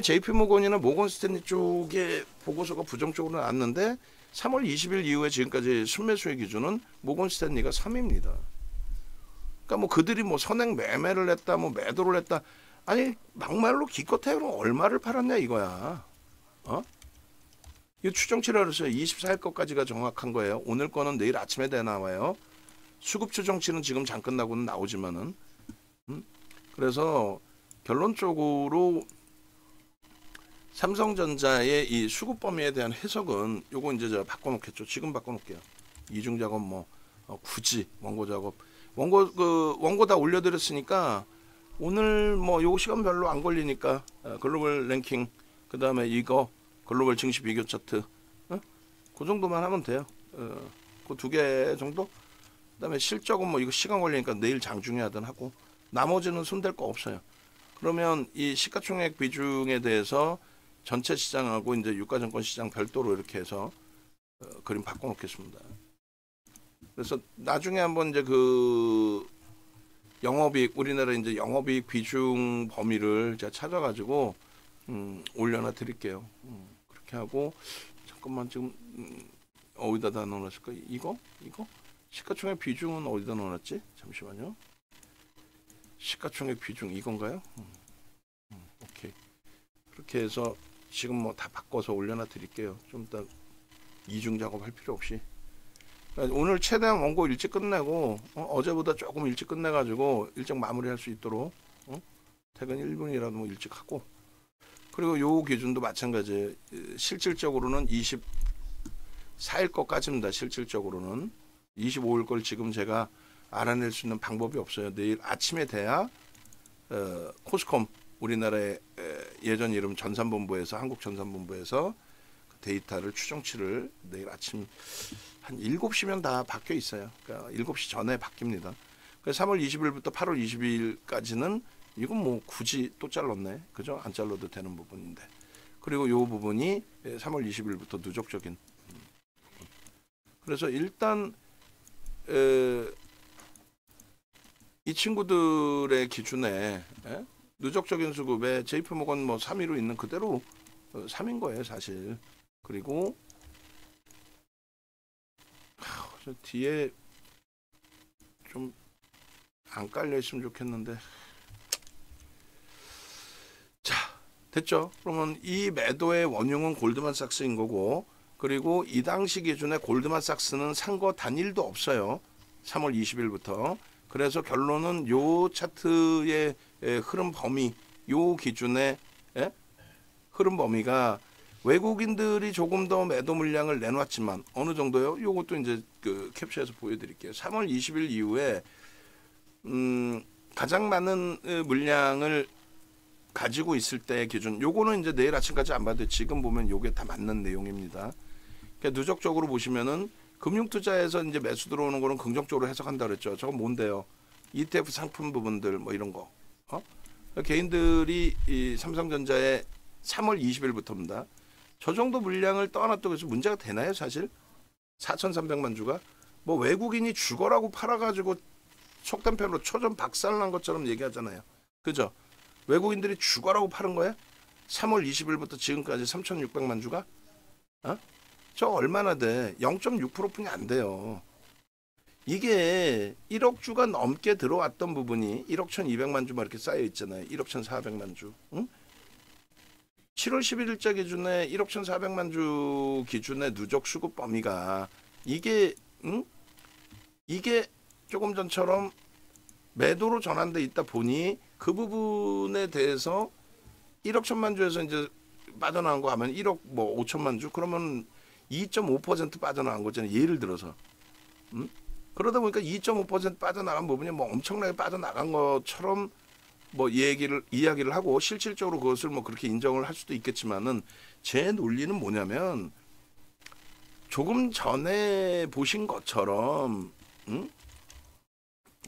JP 모건이나 모건 스탠리 쪽의 보고서가 부정적으로 나왔는데 3월 20일 이후에 지금까지 순매수의 기준은 모건 스탠리가 3위입니다. 그러니까 뭐 그들이 뭐 선행 매매를 했다, 뭐 매도를 했다. 아니 막말로 기껏해 그럼 얼마를 팔았냐 이거야. 이 추정치라 그랬어요. 24일 것까지가 정확한 거예요. 오늘 거는 내일 아침에 돼 나와요. 수급 추정치는 지금 장 끝나고는 나오지만은. 그래서 결론적으로 삼성전자의 이 수급 범위에 대한 해석은 요거 이제 제가 바꿔놓겠죠. 지금 바꿔놓을게요. 이중 작업 뭐 굳이 원고 작업 원고 다 올려드렸으니까 오늘 뭐 요 시간 별로 안 걸리니까 글로벌 랭킹 그 다음에 이거 글로벌 증시 비교 차트 그 정도만 하면 돼요. 그 두 개 정도. 그다음에 실적은 뭐 이거 시간 걸리니까 내일 장중에 하든 하고 나머지는 손댈 거 없어요. 그러면 이 시가총액 비중에 대해서 전체 시장하고 이제 유가증권 시장 별도로 이렇게 해서 그림 바꿔놓겠습니다. 그래서 나중에 한번 이제 그 영업이익 우리나라 이제 영업이익 비중 범위를 제가 찾아가지고 올려놔 드릴게요. 그렇게 하고 잠깐만 지금 어디다 넣어놨을까? 이거 시가총액 비중은 어디다 넣어놨지? 잠시만요. 시가총액 비중 이건가요? 오케이. 그렇게 해서 지금 뭐 다 바꿔서 올려놔 드릴게요. 좀 이따 이중 작업할 필요 없이. 오늘 최대한 원고 일찍 끝내고 어제보다 조금 일찍 끝내가지고 일찍 마무리할 수 있도록 퇴근 1분이라도 뭐 일찍 하고 그리고 요 기준도 마찬가지 실질적으로는 24일 것까지입니다. 실질적으로는 25일 걸 지금 제가 알아낼 수 있는 방법이 없어요. 내일 아침에 돼야 코스콤 우리나라의 예전 이름 전산본부에서 한국전산본부에서 데이터를 추정치를 내일 아침 한 7시면 다 바뀌어 있어요. 그러니까 7시 전에 바뀝니다. 그래서 3월 20일부터 8월 22일까지는 이건 뭐 굳이 또 잘랐네. 그죠? 안 잘라도 되는 부분인데. 그리고 이 부분이 3월 20일부터 누적적인 부분. 그래서 일단 이 친구들의 기준에 누적적인 수급에 JP모건 뭐 3위로 있는 그대로 3인 거예요, 사실. 그리고 저 뒤에 좀 안 깔려 있으면 좋겠는데. 자, 됐죠? 그러면 이 매도의 원흉은 골드만삭스인 거고, 그리고 이 당시 기준에 골드만삭스는 산 거 단일도 없어요. 3월 20일부터. 그래서 결론은 요 차트의 흐름 범위, 요 기준의 흐름 범위가 외국인들이 조금 더 매도 물량을 내놨지만 어느 정도요? 요것도 이제 그 캡처해서 보여드릴게요. 3월 20일 이후에 가장 많은 물량을 가지고 있을 때 기준. 요거는 이제 내일 아침까지 안 봐도 지금 보면 요게 다 맞는 내용입니다. 그러니까 누적적으로 보시면은 금융투자에서 이제 매수 들어오는 거는 긍정적으로 해석한다 그랬죠. 저건 뭔데요? ETF 상품 부분들 뭐 이런 거. 개인들이 이 삼성전자에 3월 20일부터입니다. 저 정도 물량을 떠났다고 해서 문제가 되나요, 사실? 4,300만 주가? 뭐 외국인이 죽어라고 팔아가지고 속단편으로 초전 박살난 것처럼 얘기하잖아요. 그죠? 외국인들이 죽어라고 파는 거야? 3월 20일부터 지금까지 3,600만 주가? 저 얼마나 돼? 0.6%뿐이 안 돼요. 이게 1억 주가 넘게 들어왔던 부분이 1억 1,200만 주만 이렇게 쌓여 있잖아요. 1억 1,400만 주. 응? 7월 11일자 기준에 1억 1,400만 주 기준의 누적 수급 범위가 이게 이게 조금 전처럼 매도로 전환돼 있다 보니 그 부분에 대해서 1억 1,000만 주에서 이제 빠져나온 거 하면 1억 뭐 5천만 주 그러면 2.5% 빠져나간 거잖아요. 예를 들어서. 그러다 보니까 2.5% 빠져나간 부분이 뭐 엄청나게 빠져나간 것처럼 뭐 이야기를 하고 실질적으로 그것을 뭐 그렇게 인정을 할 수도 있겠지만은 제 논리는 뭐냐면 조금 전에 보신 것처럼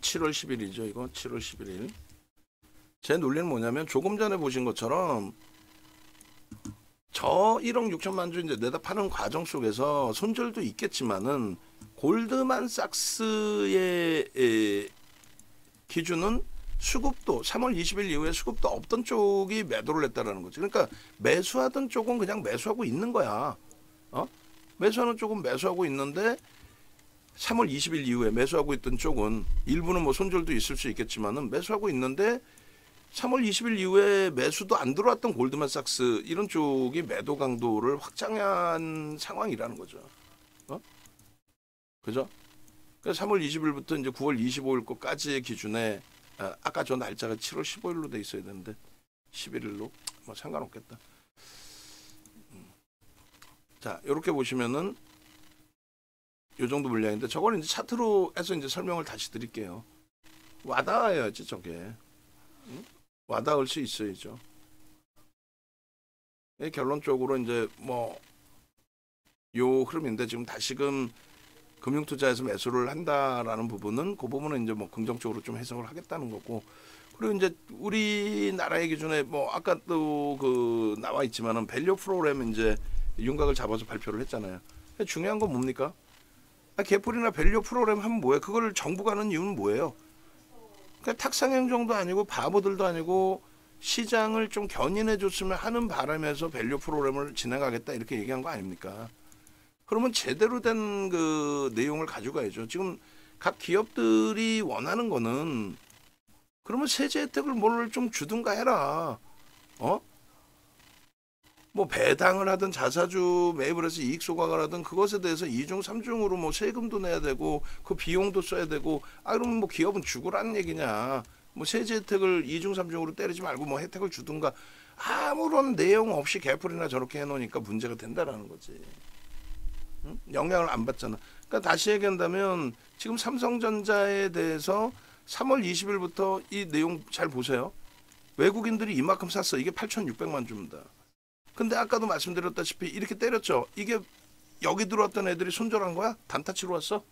7월 10일이죠. 이거 7월 11일. 제 논리는 뭐냐면 조금 전에 보신 것처럼 저 1억 6천만 주 이제 내다 파는 과정 속에서 손절도 있겠지만은 골드만삭스의 기준은 수급도 3월 20일 이후에 수급도 없던 쪽이 매도를 했다라는 거지. 그러니까 매수하던 쪽은 그냥 매수하고 있는 거야. 매수하는 쪽은 매수하고 있는데 3월 20일 이후에 매수하고 있던 쪽은 일부는 뭐 손절도 있을 수 있겠지만은 매수하고 있는데 3월 20일 이후에 매수도 안 들어왔던 골드만삭스 이런 쪽이 매도 강도를 확장한 상황이라는 거죠. 그죠? 그래서 3월 20일부터 이제 9월 25일 거까지의 기준에 아까 저 날짜가 7월 15일로 돼 있어야 되는데 11일로 뭐 상관없겠다. 자, 이렇게 보시면은 요 정도 물량인데 저걸 이제 차트로 해서 이제 설명을 다시 드릴게요. 와닿아야지 저게. 와닿을 수 있어야죠. 결론적으로 이제 뭐 요 흐름인데 지금 다시금 금융투자에서 매수를 한다라는 부분은 그 부분은 이제 뭐 긍정적으로 좀 해석을 하겠다는 거고, 그리고 이제 우리나라의 기준에 뭐 아까 또 그 나와 있지만은 밸류 프로그램 이제 윤곽을 잡아서 발표를 했잖아요. 중요한 건 뭡니까? 개풀이나 밸류 프로그램 하면 뭐예요? 그걸 정부가 하는 이유는 뭐예요? 그러니까 탁상행정도 아니고 바보들도 아니고 시장을 좀 견인해 줬으면 하는 바람에서 밸류 프로그램을 진행하겠다 이렇게 얘기한 거 아닙니까? 그러면 제대로 된 그 내용을 가져가야죠. 지금 각 기업들이 원하는 거는 그러면 세제 혜택을 뭘 좀 주든가 해라. 뭐 배당을 하든 자사주 매입을 해서 이익 소각을 하든 그것에 대해서 2중 3중으로 뭐 세금도 내야 되고 그 비용도 써야 되고, 그러면 뭐 기업은 죽으라는 얘기냐. 뭐 세제 혜택을 2중 3중으로 때리지 말고 뭐 혜택을 주든가, 아무런 내용 없이 개풀이나 저렇게 해놓으니까 문제가 된다라는 거지. 영향을 안 받잖아. 그러니까 다시 얘기한다면 지금 삼성전자에 대해서 3월 20일부터 이 내용 잘 보세요. 외국인들이 이만큼 샀어. 이게 8,600만 주입니다. 근데 아까도 말씀드렸다시피 이렇게 때렸죠. 이게 여기 들어왔던 애들이 손절한 거야? 단타 치러 왔어?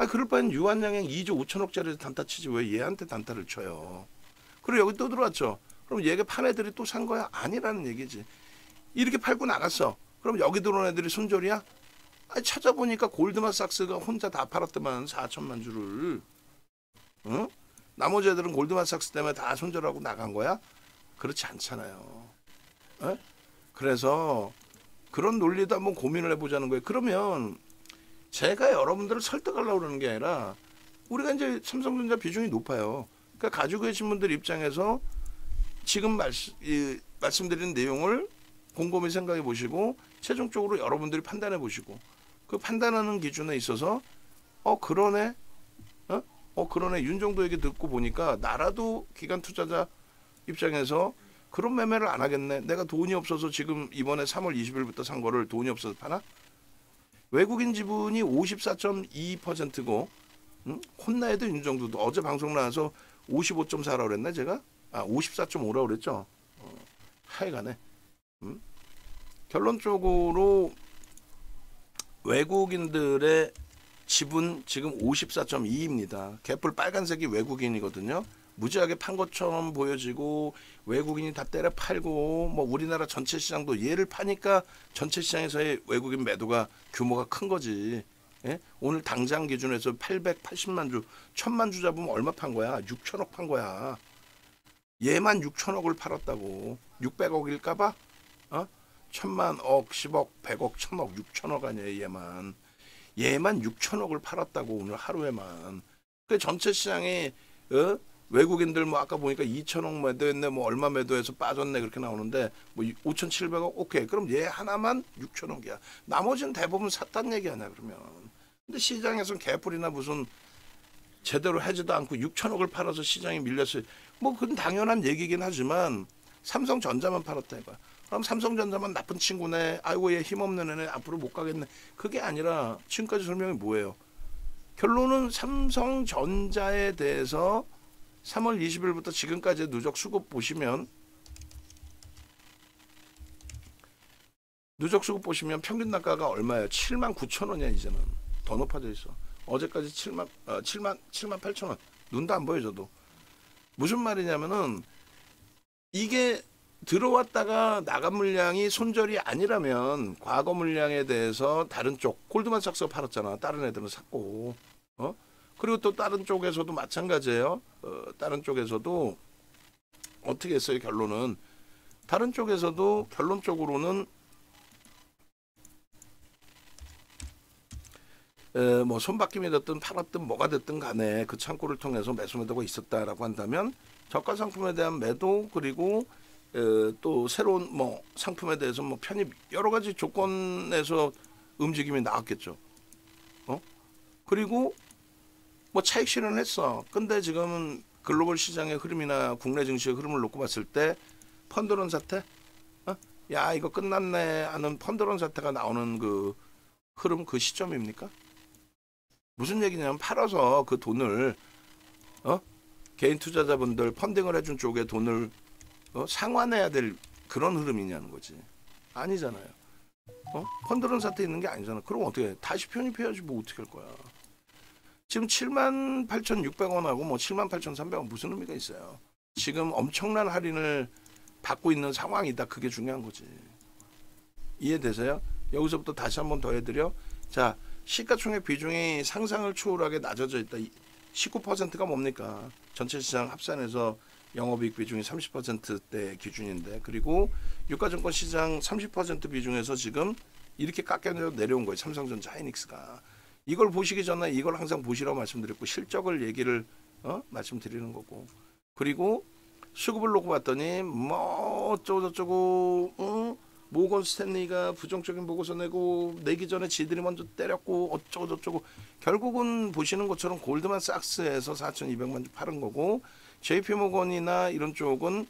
그럴 바엔 유한양행 2조 5천억짜리 단타 치지 왜 얘한테 단타를 쳐요. 그리고 여기 또 들어왔죠. 그럼 얘가 판 애들이 또 산 거야? 아니라는 얘기지. 이렇게 팔고 나갔어. 그럼 여기 들어온 애들이 손절이야? 찾아보니까 골드만삭스가 혼자 다 팔았더만 4천만 주를. 나머지 애들은 골드만삭스 때문에 다 손절하고 나간 거야? 그렇지 않잖아요. 그래서 그런 논리도 한번 고민을 해보자는 거예요. 그러면 제가 여러분들을 설득하려고 그러는 게 아니라 우리가 이제 삼성전자 비중이 높아요. 그러니까 가지고 계신 분들 입장에서 지금 말씀드린 내용을 곰곰이 생각해 보시고 최종적으로 여러분들이 판단해 보시고, 그 판단하는 기준에 있어서 그러네, 그러네, 윤정도 얘기 듣고 보니까 나라도 기관 투자자 입장에서 그런 매매를 안 하겠네. 내가 돈이 없어서 지금 이번에 3월 20일부터 산 거를 돈이 없어서 파나? 외국인 지분이 54.2%고 혼나야도 윤정도도 어제 방송 나와서 55.4라고 그랬나 제가? 54.5라고 그랬죠. 하여간에 결론적으로 외국인들의 지분 지금 54.2입니다. 개뿔 빨간색이 외국인이거든요. 무지하게 판 것처럼 보여지고 외국인이 다 때려 팔고 뭐 우리나라 전체 시장도 얘를 파니까 전체 시장에서의 외국인 매도가 규모가 큰 거지. 예? 오늘 당장 기준에서 880만 주, 1000만 주 잡으면 얼마 판 거야? 6천억 판 거야. 얘만 6천억을 팔았다고. 600억일까 봐? 1000만, 억, 10억, 100억, 1000억, 6천억 아니에요. 얘만 6천억을 팔았다고 오늘 하루에만. 그 전체 시장에 외국인들 뭐 아까 보니까 2천억 매도했네, 뭐 얼마 매도해서 빠졌네 그렇게 나오는데 뭐 5,700억 오케이. 그럼 얘 하나만 6천억이야. 나머지는 대부분 샀단 얘기 아니야 그러면. 근데 시장에서는 개뿔이나 무슨 제대로 하지도 않고 6천억을 팔아서 시장이 밀렸어요. 뭐 그건 당연한 얘기긴 하지만 삼성전자만 팔았다 해봐. 그럼 삼성전자만 나쁜 친구네. 아이고 얘 힘없는 애네. 앞으로 못 가겠네. 그게 아니라 지금까지 설명이 뭐예요? 결론은 삼성전자에 대해서 3월 20일부터 지금까지 누적 수급 보시면 평균 단가가 얼마예요? 79,000원이야 이제는. 더 높아져 있어. 어제까지 7만 8천 원. 눈도 안 보여 저도. 무슨 말이냐면은 이게 들어왔다가 나간 물량이 손절이 아니라면 과거 물량에 대해서 다른 쪽 골드만삭스가 팔았잖아. 다른 애들은 샀고. 그리고 또 다른 쪽에서도 마찬가지예요. 다른 쪽에서도 어떻게 했어요? 결론은 다른 쪽에서도 결론적으로는 뭐 손바뀜이 됐든 팔았든 뭐가 됐든 간에 그 창고를 통해서 매수 매도가 있었다라고 한다면 저가 상품에 대한 매도 그리고 또 새로운 뭐 상품에 대해서 뭐 편입 여러 가지 조건에서 움직임이 나왔겠죠. 그리고 뭐 차익 실현했어. 근데 지금은 글로벌 시장의 흐름이나 국내 증시의 흐름을 놓고 봤을 때 펀드론 사태, 야 이거 끝났네 하는 펀드론 사태가 나오는 그 흐름 그 시점입니까? 무슨 얘기냐면 팔아서 그 돈을 개인 투자자분들 펀딩을 해준 쪽에 돈을 상환해야 될 그런 흐름이냐는 거지. 아니잖아요. 펀드론 사태 있는 게 아니잖아. 그럼 어떻게 해? 다시 편입해야지 뭐 어떻게 할 거야. 지금 78,600원하고 뭐 78,300원 무슨 의미가 있어요. 지금 엄청난 할인을 받고 있는 상황이다. 그게 중요한 거지. 이해되세요? 여기서부터 다시 한번 더 해드려. 자, 시가총액 비중이 상상을 초월하게 낮아져 있다. 19%가 뭡니까? 전체 시장 합산해서 영업이익 비중이 30%대 기준인데, 그리고 유가증권 시장 30% 비중에서 지금 이렇게 깎여 내려온 거예요. 삼성전자 하이닉스가. 이걸 보시기 전에 이걸 항상 보시라고 말씀드렸고, 실적을 얘기를 말씀드리는 거고, 그리고 수급을 놓고 봤더니 뭐 어쩌고저쩌고 모건 스탠리가 부정적인 보고서 내기 전에 지들이 먼저 때렸고 어쩌고저쩌고, 결국은 보시는 것처럼 골드만삭스에서 4,200만 주 팔은 거고, JP모건이나 이런 쪽은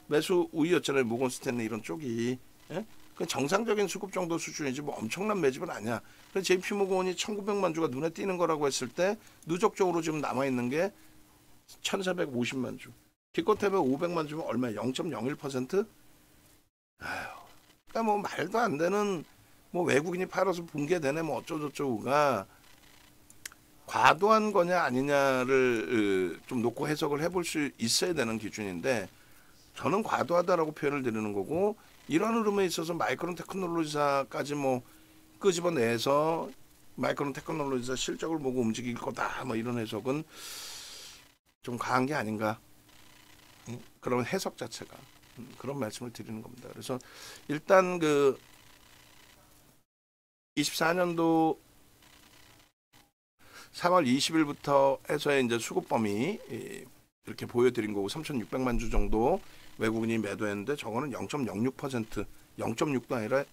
매수 우위였잖아요. 모건 스탠리 이런 쪽이. 예? 정상적인 수급 정도 수준이지 뭐 엄청난 매집은 아니야. 그래서 JP모건이 1,900만 주가 눈에 띄는 거라고 했을 때 누적적으로 지금 남아있는 게 1,450만 주. 기껏해면 500만 주면 얼마야? 0.01%? 아휴, 그러니까 뭐 말도 안 되는 뭐 외국인이 팔아서 붕괴되네 뭐 어쩌고저쩌고가 과도한 거냐 아니냐를 좀 놓고 해석을 해볼 수 있어야 되는 기준인데, 저는 과도하다라고 표현을 드리는 거고, 이런 흐름에 있어서 마이크론 테크놀로지사까지 뭐 끄집어내서 마이크론 테크놀로지사 실적을 보고 움직일 거다 뭐 이런 해석은 좀 과한 게 아닌가, 그런 해석 자체가, 그런 말씀을 드리는 겁니다. 그래서 일단 그 24년도 3월 20일부터 해서의 이제 수급 범위 이렇게 보여드린 거고, 3,600만 주 정도 외국인이 매도했는데, 저거는 0.06%, 0.6도 아니라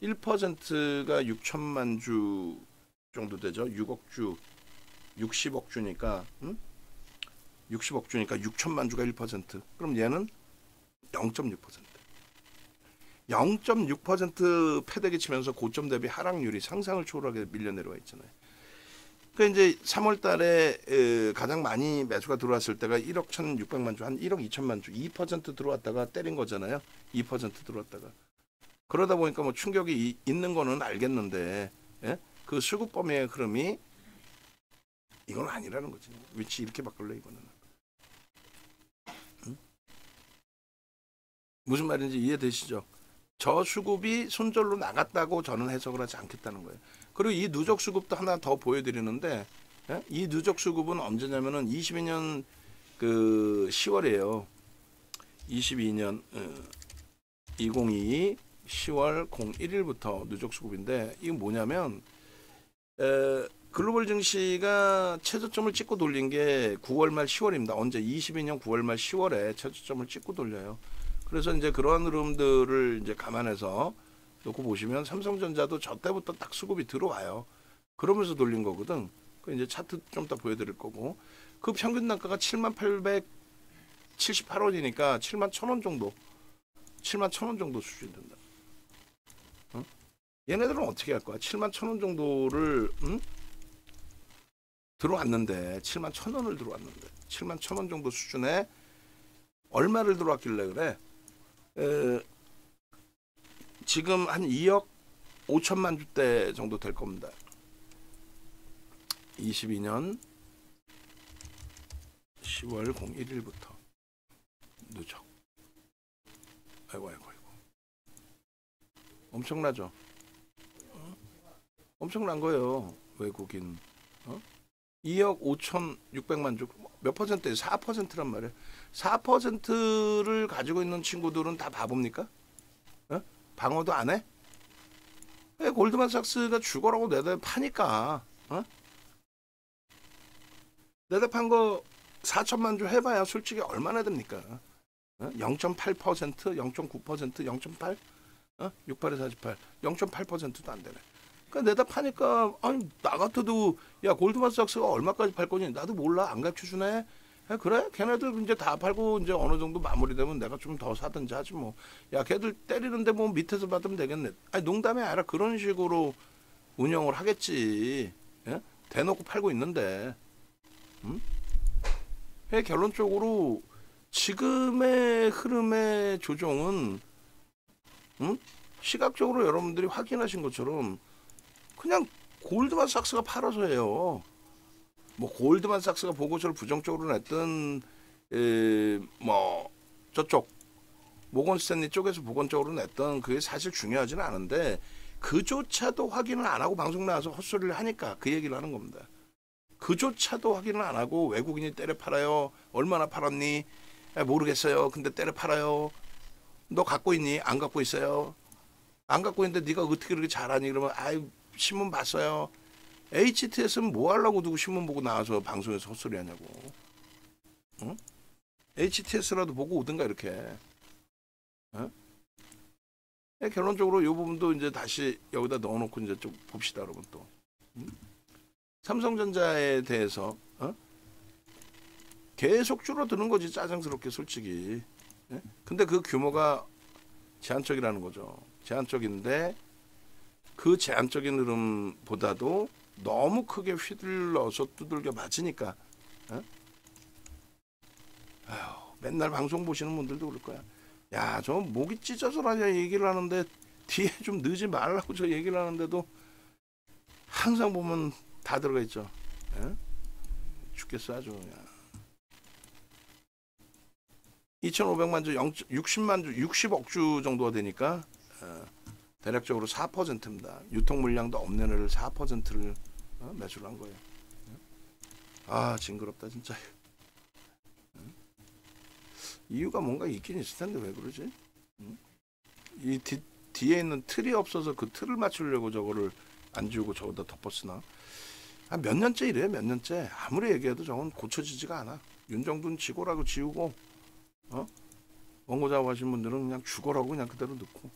1%가 6천만 주 정도 되죠. 6억 주, 60억 주니까 60억 주니까 6천만 주가 1%. 그럼 얘는 0.6%. 0.6% 패대기 치면서 고점 대비 하락률이 상상을 초월하게 밀려 내려와 있잖아요. 그러니까 이제 3월 달에 가장 많이 매수가 들어왔을 때가 1억 1,600만 주, 한 1억 2천만 주, 2% 들어왔다가 때린 거잖아요. 2% 들어왔다가. 그러다 보니까 뭐 충격이 있는 거는 알겠는데, 예? 그 수급 범위의 흐름이 이건 아니라는 거지. 위치 이렇게 바꿀래 이거는. 무슨 말인지 이해되시죠? 저수급이 손절로 나갔다고 저는 해석을 하지 않겠다는 거예요. 그리고 이 누적 수급도 하나 더 보여드리는데, 이 누적 수급은 언제냐면은 22년 그 10월이에요. 22년 2022 10월 01일부터 누적 수급인데, 이게 뭐냐면 글로벌 증시가 최저점을 찍고 돌린 게 9월 말 10월입니다. 언제? 22년 9월 말 10월에 최저점을 찍고 돌려요. 그래서 이제 그러한 흐름들을 이제 감안해서 놓고 보시면 삼성전자도 저 때부터 딱 수급이 들어와요. 그러면서 돌린 거거든. 그 이제 차트 좀 더 보여드릴 거고, 그 평균 단가가 78원이니까 7만 1,000원 정도, 7만 1,000원 정도 수준이 된다. 어? 얘네들은 어떻게 할 거야? 7만 1,000원 정도를 들어왔는데 7만 1,000원을 들어왔는데 7만 1,000원 정도 수준에 얼마를 들어왔길래 그래? 지금 한 2억 5천만 주대 정도 될 겁니다. 22년 10월 01일부터 누적. 아이고. 엄청나죠? 엄청난 거예요. 외국인. 2억 5,600만 주. 몇 퍼센트예요? 4%란 말이에요. 4%를 가지고 있는 친구들은 다 바보입니까? 방어도 안 해? 골드만삭스가 죽어라고 내다 파니까. 내다 판 거 4천만 주 해봐야 솔직히 얼마나 됩니까? 0.8%, 0.9%, 0.8? 68에 48, 0.8%도 안 되네. 그러니까 내다 파니까 아니 나 같아도 야 골드만삭스가 얼마까지 팔 거니 나도 몰라 안 가르쳐주네. 그래 걔네들 이제 다 팔고 이제 어느 정도 마무리되면 내가 좀 더 사든지 하지 뭐. 야 걔들 때리는데 뭐 밑에서 받으면 되겠네. 아니 농담이 아니라 그런 식으로 운영을 하겠지. 예? 대놓고 팔고 있는데. 결론적으로 지금의 흐름의 조정은 시각적으로 여러분들이 확인하신 것처럼 그냥 골드만삭스가 팔아서예요. 뭐 골드만삭스가 보고서를 부정적으로 냈든 뭐 저쪽 모건 스탠리 쪽에서 부정적으로 냈던 그게 사실 중요하지는 않은데 그조차도 확인을 안 하고 방송 나와서 헛소리를 하니까 그 얘기를 하는 겁니다. 그조차도 확인을 안 하고 외국인이 때려 팔아요. 얼마나 팔았니? 모르겠어요. 근데 때려 팔아요. 너 갖고 있니? 안 갖고 있어요. 안 갖고 있는데 네가 어떻게 그렇게 잘하니? 그러면 아유 신문 봤어요. HTS는 뭐 하려고 누구 신문 보고 나와서 방송에서 헛소리 하냐고. 응? HTS라도 보고 오든가 이렇게. 응? 결론적으로 이 부분도 이제 다시 여기다 넣어놓고 이제 좀 봅시다, 여러분 또. 응? 삼성전자에 대해서 계속 줄어드는 거지 짜증스럽게 솔직히. 예? 근데 그 규모가 제한적이라는 거죠. 제한적인데 그 제한적인 흐름보다도 너무 크게 휘둘러서 두들겨 맞으니까. 아휴, 맨날 방송 보시는 분들도 그럴 거야. 야, 저 목이 찢어서라냐 얘기를 하는데 뒤에 좀 늦지 말라고 저 얘기를 하는데도 항상 보면 다 들어가 있죠. 예? 죽겠어 아주 그냥. 2,500만 주, 60만 주, 60억 주 정도가 되니까 대략적으로 4%입니다. 유통 물량도 없는 애를 4%를 매수를 한 거예요. 아 징그럽다 진짜. 이유가 뭔가 있긴 있을 텐데 왜 그러지? 이 뒤에 있는 틀이 없어서 그 틀을 맞추려고 저거를 안 지우고 저거다 덮었으나 몇 년째 이래요. 몇 년째 아무리 얘기해도 저건 고쳐지지가 않아. 윤정돈 지고라고 지우고 원고 작업하신 분들은 그냥 죽어라고 그냥 그대로 넣고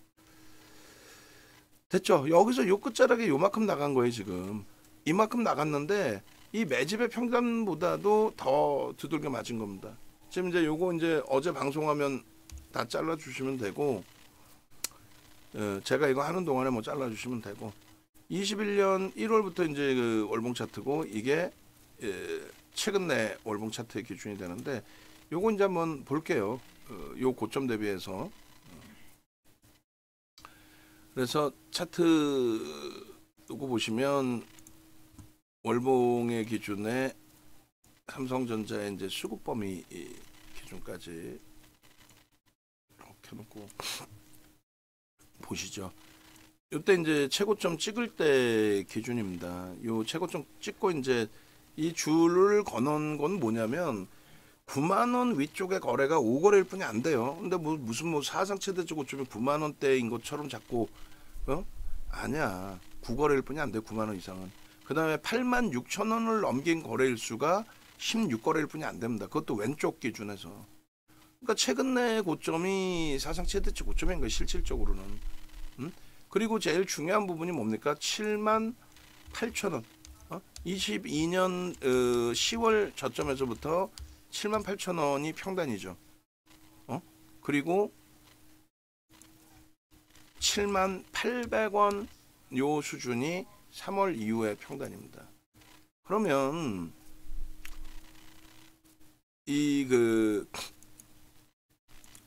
됐죠. 여기서 요 끝자락에 요만큼 나간 거예요. 지금 이만큼 나갔는데 이 매집의 평단보다도 더 두들겨 맞은 겁니다. 지금 이제 요거 이제 어제 방송하면 다 잘라 주시면 되고 제가 이거 하는 동안에 뭐 잘라 주시면 되고 21년 1월부터 이제 그 월봉 차트고 이게 최근 내 월봉 차트의 기준이 되는데 요거 이제 한번 볼게요. 요 고점 대비해서. 그래서 차트 요거 보시면 월봉의 기준에 삼성전자의 이제 수급 범위 기준까지 이렇게 놓고 보시죠. 이때 이제 최고점 찍을 때 기준입니다. 요 최고점 찍고 이제 이 줄을 거는 건 뭐냐면 9만 원 위쪽의 거래가 5거래일 뿐이 안 돼요. 근데 무슨 사상 최대 고점이 9만 원대인 것처럼 자꾸 아니야. 9거래일 뿐이 안 돼. 9만 원 이상은. 그다음에 8만 6천 원을 넘긴 거래일 수가 16거래일 뿐이 안 됩니다. 그것도 왼쪽 기준에서. 그러니까 최근 내 고점이 사상 최대치 고점인 거예요. 실질적으로는. 그리고 제일 중요한 부분이 뭡니까? 7만 8천 원. 22년 10월 저점에서부터 7만 8천 원이 평단이죠. 그리고 78,000원 요 수준이 3월 이후의 평단입니다. 그러면 이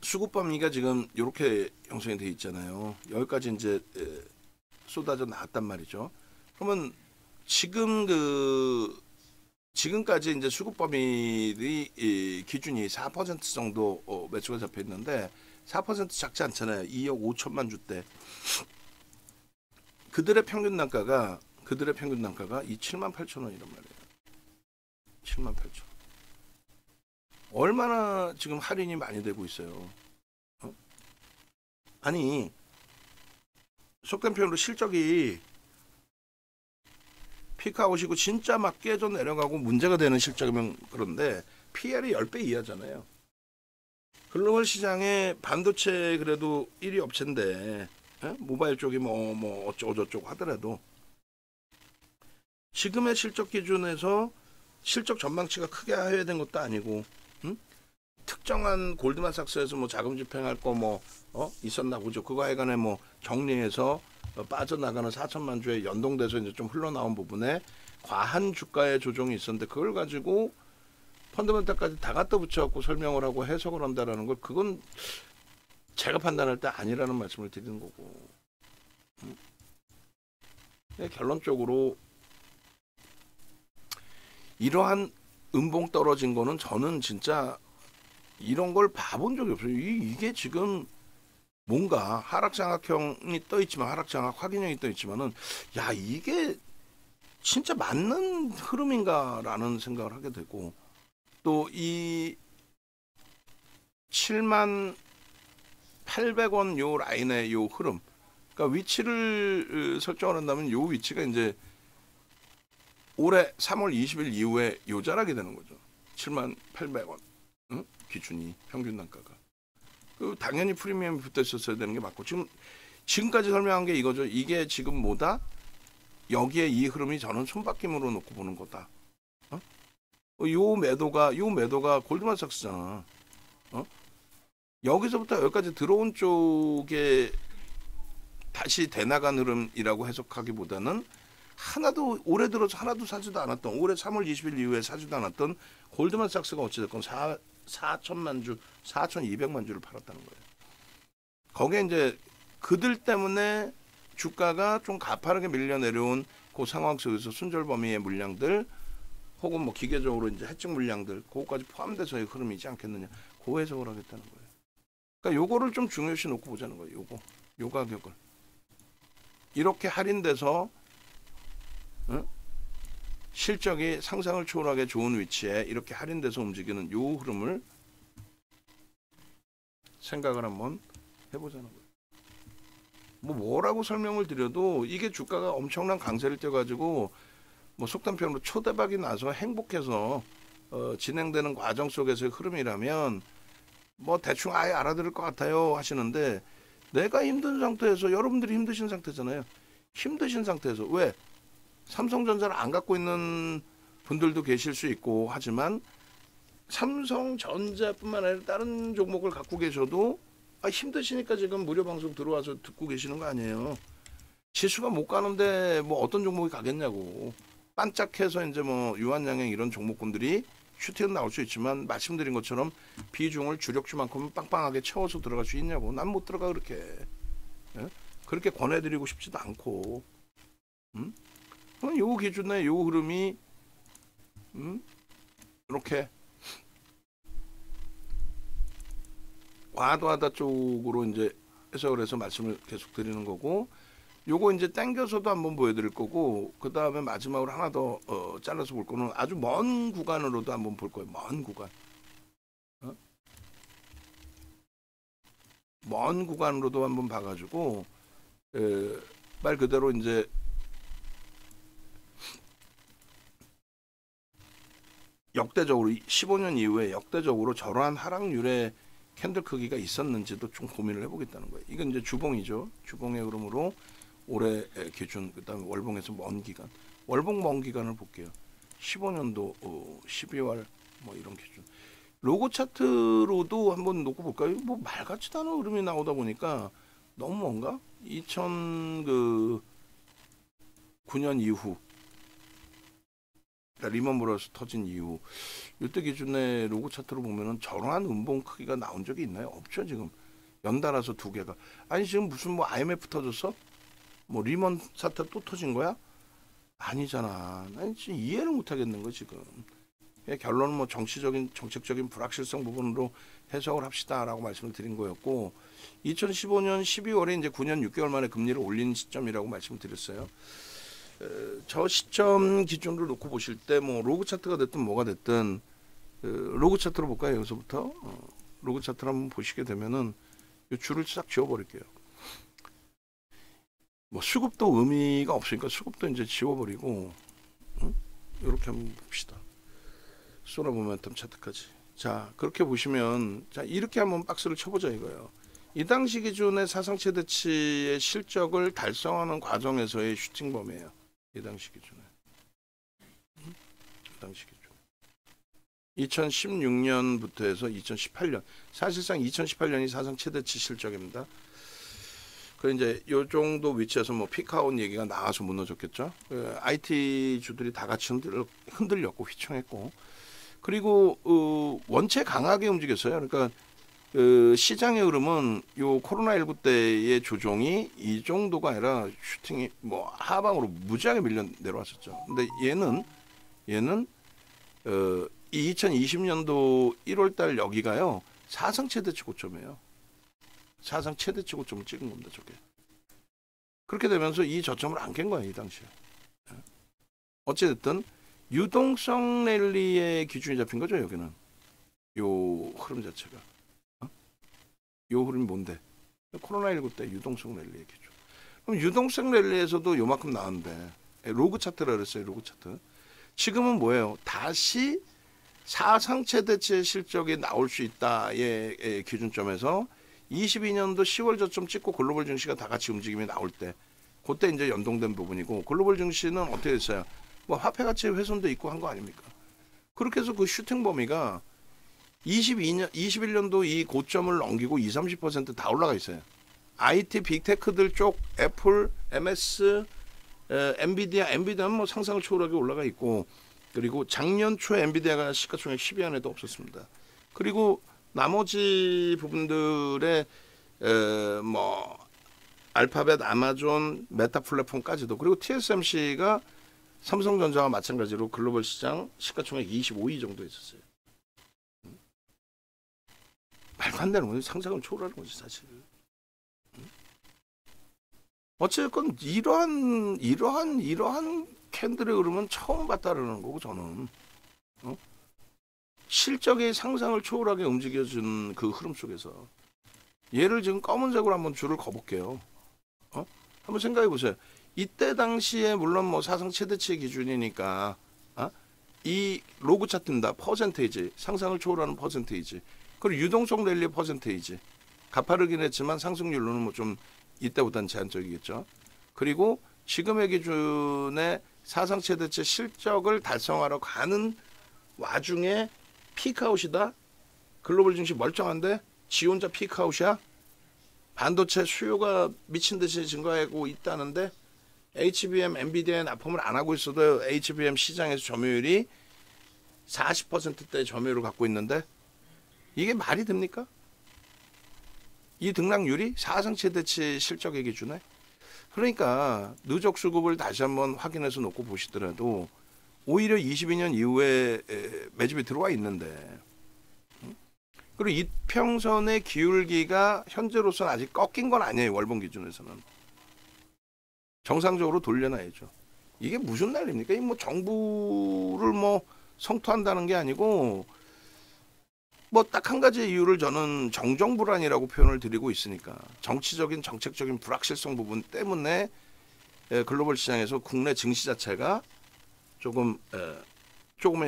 수급 범위가 지금 이렇게 형성이 되어 있잖아요. 여기까지 이제 쏟아져 나왔단 말이죠. 그러면 지금까지 이제 수급 범위의 기준이 4% 정도 매수가 잡혀 있는데 4% 작지 않잖아요. 2억 5천만 주대. 그들의 평균 단가가 이 78,000원이란 말이에요. 78,000원. 얼마나 지금 할인이 많이 되고 있어요. 아니, 속된 표현으로 실적이 피크아웃이고 진짜 막 깨져 내려가고 문제가 되는 실적이면 그런데 PR이 10배 이하잖아요. 글로벌 시장에 반도체 그래도 1위 업체인데 모바일 쪽이 뭐 어쩌고저쩌고 하더라도 지금의 실적 기준에서 실적 전망치가 크게 하회된 것도 아니고 특정한 골드만삭스에서 뭐 자금 집행할 거 있었나 보죠. 그거 하여간에 뭐 정리해서 빠져나가는 4천만 주에 연동돼서 이제 좀 흘러나온 부분에 과한 주가의 조정이 있었는데 그걸 가지고 펀더멘탈까지 다 갖다 붙여갖고 설명을 하고 해석을 한다라는 걸 그건 제가 판단할 때 아니라는 말씀을 드리는 거고 결론적으로 이러한 음봉 떨어진 거는 저는 진짜 이런 걸 봐본 적이 없어요. 이게 지금 뭔가 하락장악형이 떠있지만 하락장악 확인형이 떠있지만은 야 이게 진짜 맞는 흐름인가라는 생각을 하게 되고 또 이 77,800원 요 라인의 요 흐름 그러니까 위치를 설정을 한다면 요 위치가 이제 올해 3월 20일 이후에 요 자락이 되는 거죠. 78,000원 기준이 평균 단가가 당연히 프리미엄이 붙어 있었어야 되는 게 맞고 지금까지 설명한 게 이거죠. 이게 지금 뭐다? 여기에 이 흐름이 저는 손바뀜으로 놓고 보는 거다. 요 매도가 골드만삭스잖아. 여기서부터 여기까지 들어온 쪽에 다시 대나간 흐름이라고 해석하기보다는 하나도 올해 들어서 하나도 사지도 않았던 올해 3월 20일 이후에 사지도 않았던 골드만삭스가 어찌됐건 4천만 주, 4,200만 주를 팔았다는 거예요. 거기에 이제 그들 때문에 주가가 좀 가파르게 밀려 내려온 그 상황 속에서 순절 범위의 물량들 혹은 뭐 기계적으로 이제 해증 물량들 그거까지 포함돼서의 흐름이지 않겠느냐. 그 해석을 하겠다는 거예요. 그러니까 요거를 좀 중요시 놓고 보자는 거예요. 요 가격을 이렇게 할인돼서 실적이 상상을 초월하게 좋은 위치에 이렇게 할인돼서 움직이는 요 흐름을 생각을 한번 해보자는 거예요. 뭐라고 설명을 드려도 이게 주가가 엄청난 강세를 떼가지고 뭐 속단 표현으로 초대박이 나서 행복해서 진행되는 과정 속에서의 흐름이라면 뭐 대충 아예 알아들을 것 같아요 하시는데 내가 힘든 상태에서 여러분들이 힘드신 상태잖아요. 힘드신 상태에서 왜? 삼성전자를 안 갖고 있는 분들도 계실 수 있고 하지만 삼성전자뿐만 아니라 다른 종목을 갖고 계셔도 힘드시니까 지금 무료 방송 들어와서 듣고 계시는 거 아니에요. 지수가 못 가는데 뭐 어떤 종목이 가겠냐고. 반짝해서 이제 뭐 유한양행 이런 종목군들이 슈팅은 나올 수 있지만 말씀드린 것처럼 비중을 주력주만큼 빵빵하게 채워서 들어갈 수 있냐고. 난 못 들어가 그렇게. 예? 그렇게 권해드리고 싶지도 않고. 요 기준에 요 흐름이 이렇게 과도하다 쪽으로 이제 해석을 해서 말씀을 계속 드리는 거고 요거 이제 땡겨서도 한번 보여드릴 거고 그 다음에 마지막으로 하나 더 잘라서 볼 거는 아주 먼 구간으로도 한번 볼 거예요. 먼 구간. 먼 구간으로도 한번 봐가지고 말 그대로 이제 역대적으로 15년 이후에 역대적으로 저러한 하락률의 캔들 크기가 있었는지도 좀 고민을 해보겠다는 거예요. 이건 이제 주봉이죠. 주봉의 흐름으로 올해 기준, 그다음에 월봉에서 먼 기간, 월봉 먼 기간을 볼게요. 15년도 12월 뭐 이런 기준. 로고 차트로도 한번 놓고 볼까요? 뭐 말 같지도 않은 흐름이 나오다 보니까 너무 뭔가 2009년 이후, 그러니까 리먼 브러스 터진 이후 이때 기준의 로고 차트로 보면은 저러한 음봉 크기가 나온 적이 있나요? 없죠. 지금 연달아서 두 개가. 아니 지금 무슨 뭐 IMF 터졌어? 뭐 리먼 사태 또 터진 거야? 아니잖아. 난 지금 이해를 못 하겠는 거 지금. 결론은 뭐 정책적인 불확실성 부분으로 해석을 합시다라고 말씀을 드린 거였고, 2015년 12월에 이제 9년 6개월 만에 금리를 올린 시점이라고 말씀을 드렸어요. 저 시점 기준으로 놓고 보실 때 뭐 로그 차트가 됐든 뭐가 됐든 로그 차트로 볼까요? 여기서부터 로그 차트를 한번 보시게 되면은 이 줄을 싹 지워버릴게요. 뭐 수급도 의미가 없으니까 수급도 이제 지워버리고, 이렇게 한번 봅시다. 소라 모멘텀 차트까지. 자, 그렇게 보시면, 자, 이렇게 한번 박스를 쳐보자 이거예요. 이 당시 기준의 사상 최대치의 실적을 달성하는 과정에서의 슈팅범이에요. 이 당시 기준에. 이 당시 기준. 2016년부터 해서 2018년. 사실상 2018년이 사상 최대치 실적입니다. 그 이제 요 정도 위치에서 뭐 피크아웃 얘기가 나와서 무너졌겠죠. IT 주들이 다 같이 흔들렸고 휘청했고, 그리고 원체 강하게 움직였어요. 그러니까 시장의 흐름은 요 코로나19 때의 조정이 이 정도가 아니라 슈팅이 뭐 하방으로 무지하게 밀려 내려왔었죠. 근데 얘는 이 2020년도 1월달 여기가요 사상 최대치 고점이에요. 사상 최대치 고점을 찍은 겁니다. 저게. 그렇게 되면서 이 저점을 안 깬 거예요. 이 당시에. 어찌됐든 유동성 랠리의 기준이 잡힌 거죠. 여기는. 요 흐름 자체가. 요 흐름이 뭔데? 코로나19 때 유동성 랠리의 기준. 그럼 유동성 랠리에서도 요만큼 나왔는데, 로그 차트라 그랬어요. 로그 차트. 지금은 뭐예요? 다시 사상 최대치의 실적이 나올 수 있다의 기준점에서 22년도 10월 저점 찍고 글로벌 증시가 다 같이 움직임이 나올 때, 그때 이제 연동된 부분이고, 글로벌 증시는 어떻게 됐어요? 뭐 화폐 가치 훼손도 있고 한 거 아닙니까? 그렇게 해서 그 슈팅 범위가 21년도 이 고점을 넘기고 20-30%다 올라가 있어요. IT 빅테크들 쪽 애플, MS, 엔비디아는 뭐 상상을 초월하게 올라가 있고, 그리고 작년 초에 엔비디아가 시가총액 10위 안에도 없었습니다. 그리고 나머지 부분들의 뭐 알파벳, 아마존, 메타 플랫폼까지도, 그리고 TSMC가 삼성전자와 마찬가지로 글로벌 시장 시가총액 25위 정도 있었어요. 말도 안 되는 거지. 상상을 초월하는 거지 사실. 어쨌건 이러한 캔들의 흐름은 처음 봤다라는 거고, 저는 실적의 상상을 초월하게 움직여준 그 흐름 속에서 얘를 지금 검은색으로 한번 줄을 그어볼게요. 한번 생각해 보세요. 이때 당시에 물론 뭐 사상 최대치 기준이니까 이 로그 차트입니다. 퍼센테이지, 상상을 초월하는 퍼센테이지, 그리고 유동성 랠리의 퍼센테이지, 가파르긴 했지만 상승률로는 뭐 좀 이때보다는 제한적이겠죠. 그리고 지금의 기준의 사상 최대치 실적을 달성하러 가는 와중에 피크아웃이다. 글로벌 증시 멀쩡한데 지 혼자 피크아웃이야. 반도체 수요가 미친 듯이 증가하고 있다는데 HBM, 엔비디아에 납품을 안 하고 있어도 HBM 시장에서 점유율이 40%대 점유율을 갖고 있는데 이게 말이 됩니까? 이 등락률이 사상 최대치 실적의 기준에. 그러니까 누적 수급을 다시 한번 확인해서 놓고 보시더라도 오히려 22년 이후에 매집이 들어와 있는데, 그리고 이평선의 기울기가 현재로서는 아직 꺾인 건 아니에요. 월봉 기준에서는 정상적으로 돌려놔야죠. 이게 무슨 난리입니까? 뭐 정부를 뭐 성토한다는 게 아니고, 뭐 딱 한 가지 이유를 저는 정정불안이라고 표현을 드리고 있으니까, 정치적인 정책적인 불확실성 부분 때문에 글로벌 시장에서 국내 증시 자체가 조금이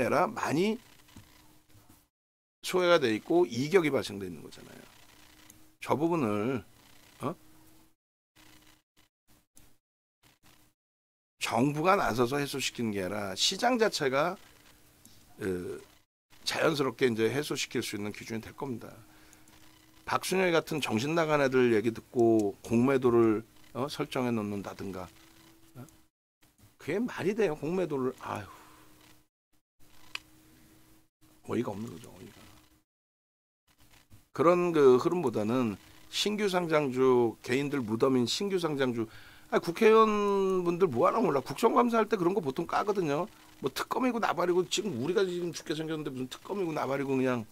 아니라 많이 소외가 돼 있고 이격이 발생돼 있는 거잖아요. 저 부분을 정부가 나서서 해소시키는 게 아니라 시장 자체가 자연스럽게 이제 해소시킬 수 있는 기준이 될 겁니다. 박순영이 같은 정신 나간 애들 얘기 듣고 공매도를 설정해 놓는다든가, 그게 말이 돼요? 공매도를. 아유, 어이가 없는 거죠. 어이가. 그런 그 흐름보다는 신규 상장주, 개인들 무덤인 신규 상장주. 국회의원분들 뭐 하나 몰라. 국정감사할 때 그런 거 보통 까거든요. 뭐 특검이고 나발이고, 지금 우리가 지금 죽게 생겼는데 무슨 특검이고 나발이고 그냥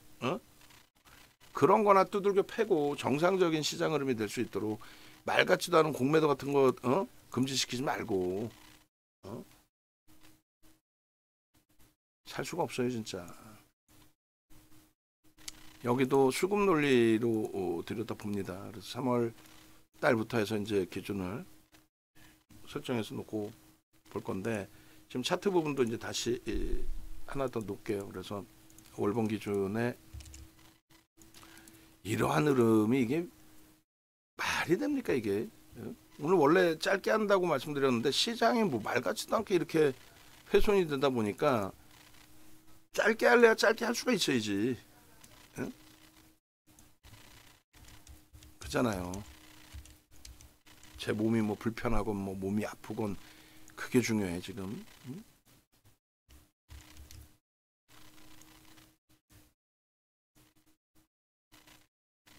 그런 거나 두들겨 패고 정상적인 시장 흐름이 될 수 있도록 말 같지도 않은 공매도 같은 거 금지시키지 말고 살 수가 없어요 진짜. 여기도 수급 논리로 들여다봅니다. 그래서 3월 달부터 해서 이제 기준을 설정해서 놓고 볼 건데, 지금 차트 부분도 이제 다시 하나 더 놓을게요. 그래서 월봉 기준에 이러한 흐름이 이게 말이 됩니까 이게? 오늘 원래 짧게 한다고 말씀드렸는데 시장이 뭐 말 같지도 않게 이렇게 훼손이 되다 보니까 짧게 할래야 짧게 할 수가 있어야지. 그잖아요. 제 몸이 뭐 불편하건 뭐 몸이 아프건 그게 중요해 지금.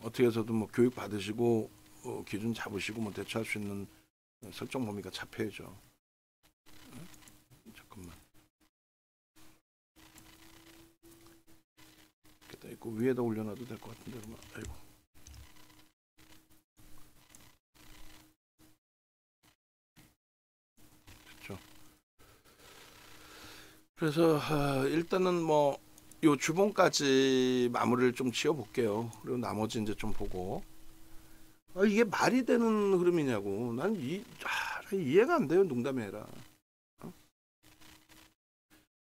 어떻게 해서든 뭐 교육 받으시고 기준 잡으시고 뭐 대처할 수 있는 설정 범위가 잡혀야죠. 잠깐만. 이렇게 있고 위에다 올려놔도 될 것 같은데. 그러면 아이고. 그렇죠. 그래서 일단은 뭐 요 주봉까지 마무리를 좀 지어 볼게요. 그리고 나머지 이제 좀 보고. 이게 말이 되는 흐름이냐고. 난 이해가 안 돼요. 농담이 아니라.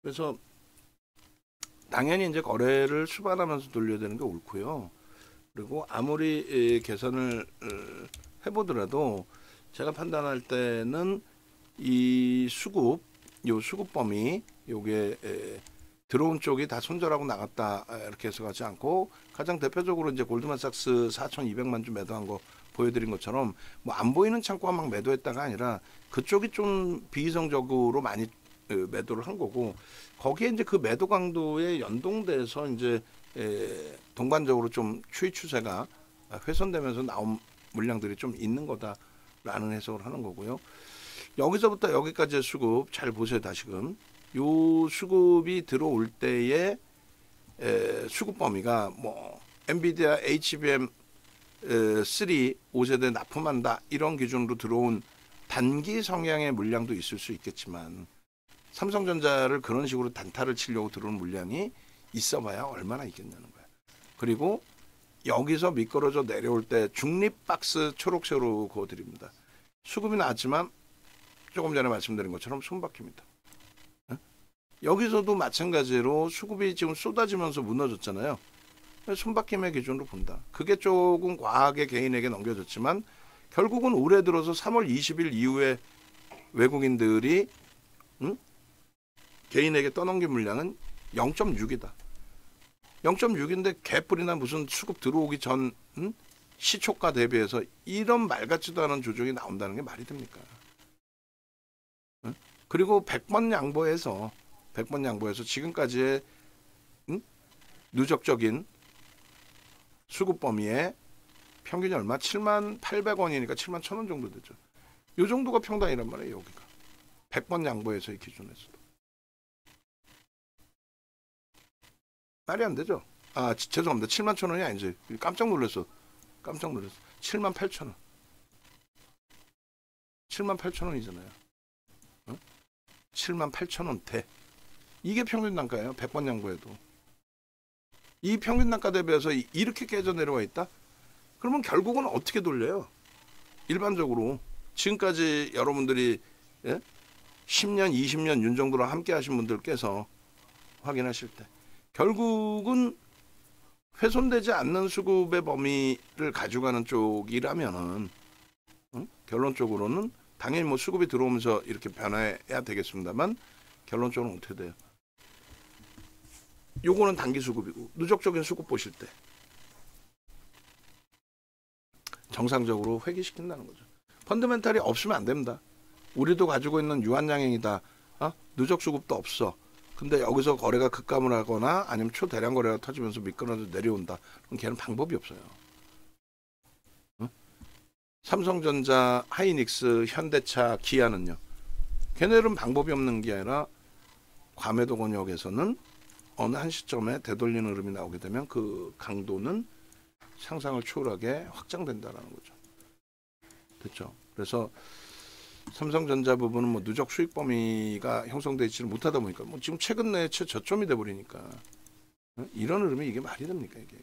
그래서 당연히 이제 거래를 수반하면서 돌려야 되는 게 옳고요. 그리고 아무리 계산을 해보더라도 제가 판단할 때는 이 요 수급 범위, 요게 들어온 쪽이 다 손절하고 나갔다 이렇게 해서 가지 않고, 가장 대표적으로 이제 골드만삭스 4,200만 주 매도한 거 보여드린 것처럼 뭐 안 보이는 창고가 막 매도했다가 아니라 그쪽이 좀 비이성적으로 많이 매도를 한 거고, 거기에 이제 그 매도 강도에 연동돼서 이제 동반적으로 좀 추이 추세가 훼손되면서 나온 물량들이 좀 있는 거다라는 해석을 하는 거고요. 여기서부터 여기까지의 수급 잘 보세요. 다시금 요 수급이 들어올 때의 수급 범위가 뭐 엔비디아 HBM 3 5세대 납품한다 이런 기준으로 들어온 단기 성향의 물량도 있을 수 있겠지만, 삼성전자를 그런 식으로 단타를 치려고 들어온 물량이 있어봐야 얼마나 있겠냐는 거야. 그리고 여기서 미끄러져 내려올 때 중립박스 초록색으로 그어드립니다. 수급이 나왔지만 조금 전에 말씀드린 것처럼 손바뀝니다. 여기서도 마찬가지로 수급이 지금 쏟아지면서 무너졌잖아요. 손바뀜의 기준으로 본다. 그게 조금 과하게 개인에게 넘겨졌지만 결국은 올해 들어서 3월 20일 이후에 외국인들이 개인에게 떠넘긴 물량은 0.6이다. 0.6인데 개뿔이나 무슨 수급 들어오기 전 시초가 대비해서 이런 말 같지도 않은 조정이 나온다는 게 말이 됩니까? 그리고 100번 양보해서 지금까지의 누적적인 수급 범위의 평균이 얼마? 78,800원이니까 71,000원 정도 되죠. 이 정도가 평단이란 말이에요. 여기가 100번 양보해서의 기준에서도 말이 안 되죠. 죄송합니다. 71,000원이 아니지. 깜짝 놀랐어. 78,000원. 78,000원이잖아요. 78,000원대. 이게 평균 단가예요. 100번 양보해도. 이 평균 단가 대비해서 이렇게 깨져 내려와 있다? 그러면 결국은 어떻게 돌려요? 일반적으로 지금까지 여러분들이 10년, 20년 윤 정도로 함께 하신 분들께서 확인하실 때 결국은 훼손되지 않는 수급의 범위를 가져가는 쪽이라면은 결론적으로는 당연히 뭐 수급이 들어오면서 이렇게 변화해야 되겠습니다만 결론적으로는 어떻게 돼요? 요거는 단기 수급이고 누적적인 수급 보실 때 정상적으로 회귀시킨다는 거죠. 펀더멘탈이 없으면 안 됩니다. 우리도 가지고 있는 유한양행이다. 누적 수급도 없어. 근데 여기서 거래가 급감을 하거나 아니면 초대량 거래가 터지면서 미끄러져 내려온다. 그럼 걔는 방법이 없어요. 삼성전자, 하이닉스, 현대차, 기아는요. 걔네들은 방법이 없는 게 아니라 과매도 권역에서는 어느 한 시점에 되돌리는 흐름이 나오게 되면 그 강도는 상상을 초월하게 확장된다는 거죠. 됐죠? 그래서 삼성전자 부분은 뭐 누적 수익 범위가 형성되지를 못하다 보니까 뭐 지금 최근 내에 저점이 돼버리니까 이런 흐름이 이게 말이 됩니까 이게?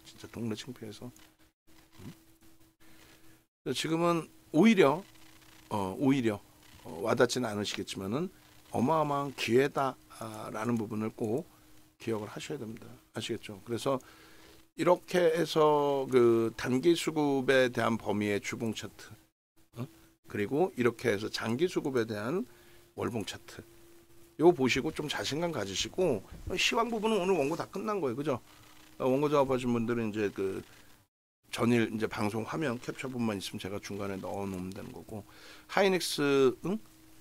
진짜 동네 창피해서. 지금은 오히려 와닿지는 않으시겠지만은 어마어마한 기회다라는 부분을 꼭 기억을 하셔야 됩니다. 아시겠죠? 그래서 이렇게 해서 그 단기 수급에 대한 범위의 주봉 차트, 그리고 이렇게 해서 장기 수급에 대한 월봉 차트, 이거 보시고 좀 자신감 가지시고 시황 부분은 오늘 원고 다 끝난 거예요, 그죠? 원고 작업하신 분들은 이제 그 전일 이제 방송 화면 캡처본만 있으면 제가 중간에 넣어 놓으면 되는 거고, 하이닉스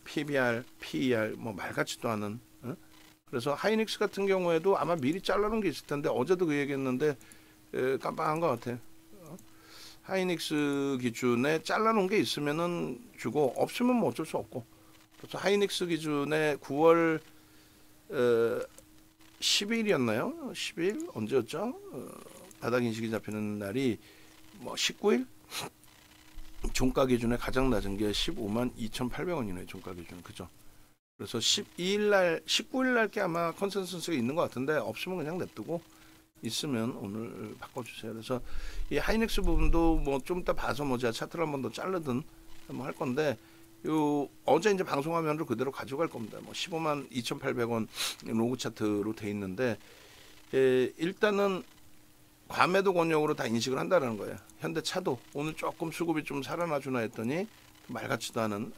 PBR, PER 뭐 말 같지도 않은. 그래서 하이닉스 같은 경우에도 아마 미리 잘라놓은 게 있을 텐데 어제도 그 얘기했는데 깜빡한 것 같아. 하이닉스 기준에 잘라놓은 게 있으면은 주고 없으면 뭐 어쩔 수 없고. 그래서 하이닉스 기준에 9월 10일이었나요? 10일 언제였죠? 바닥 인식이 잡히는 날이 뭐 19일? 종가 기준에 가장 낮은 게 15만 2,800원이네요. 종가 기준. 그죠? 그래서 12일 날, 19일 날께 아마 컨센서스가 있는 것 같은데 없으면 그냥 냅두고 있으면 오늘 바꿔주세요. 그래서 이 하이닉스 부분도 뭐 좀 이따 봐서 뭐 제가 차트를 한 번 더 자르든 뭐 할 건데, 요 어제 이제 방송화면으로 그대로 가져갈 겁니다. 뭐 15만 2,800원 로그 차트로 돼 있는데 일단은 과매도 권역으로 다 인식을 한다는 거예요. 현대차도 오늘 조금 수급이 좀 살아나 주나 했더니 말 같지도 않은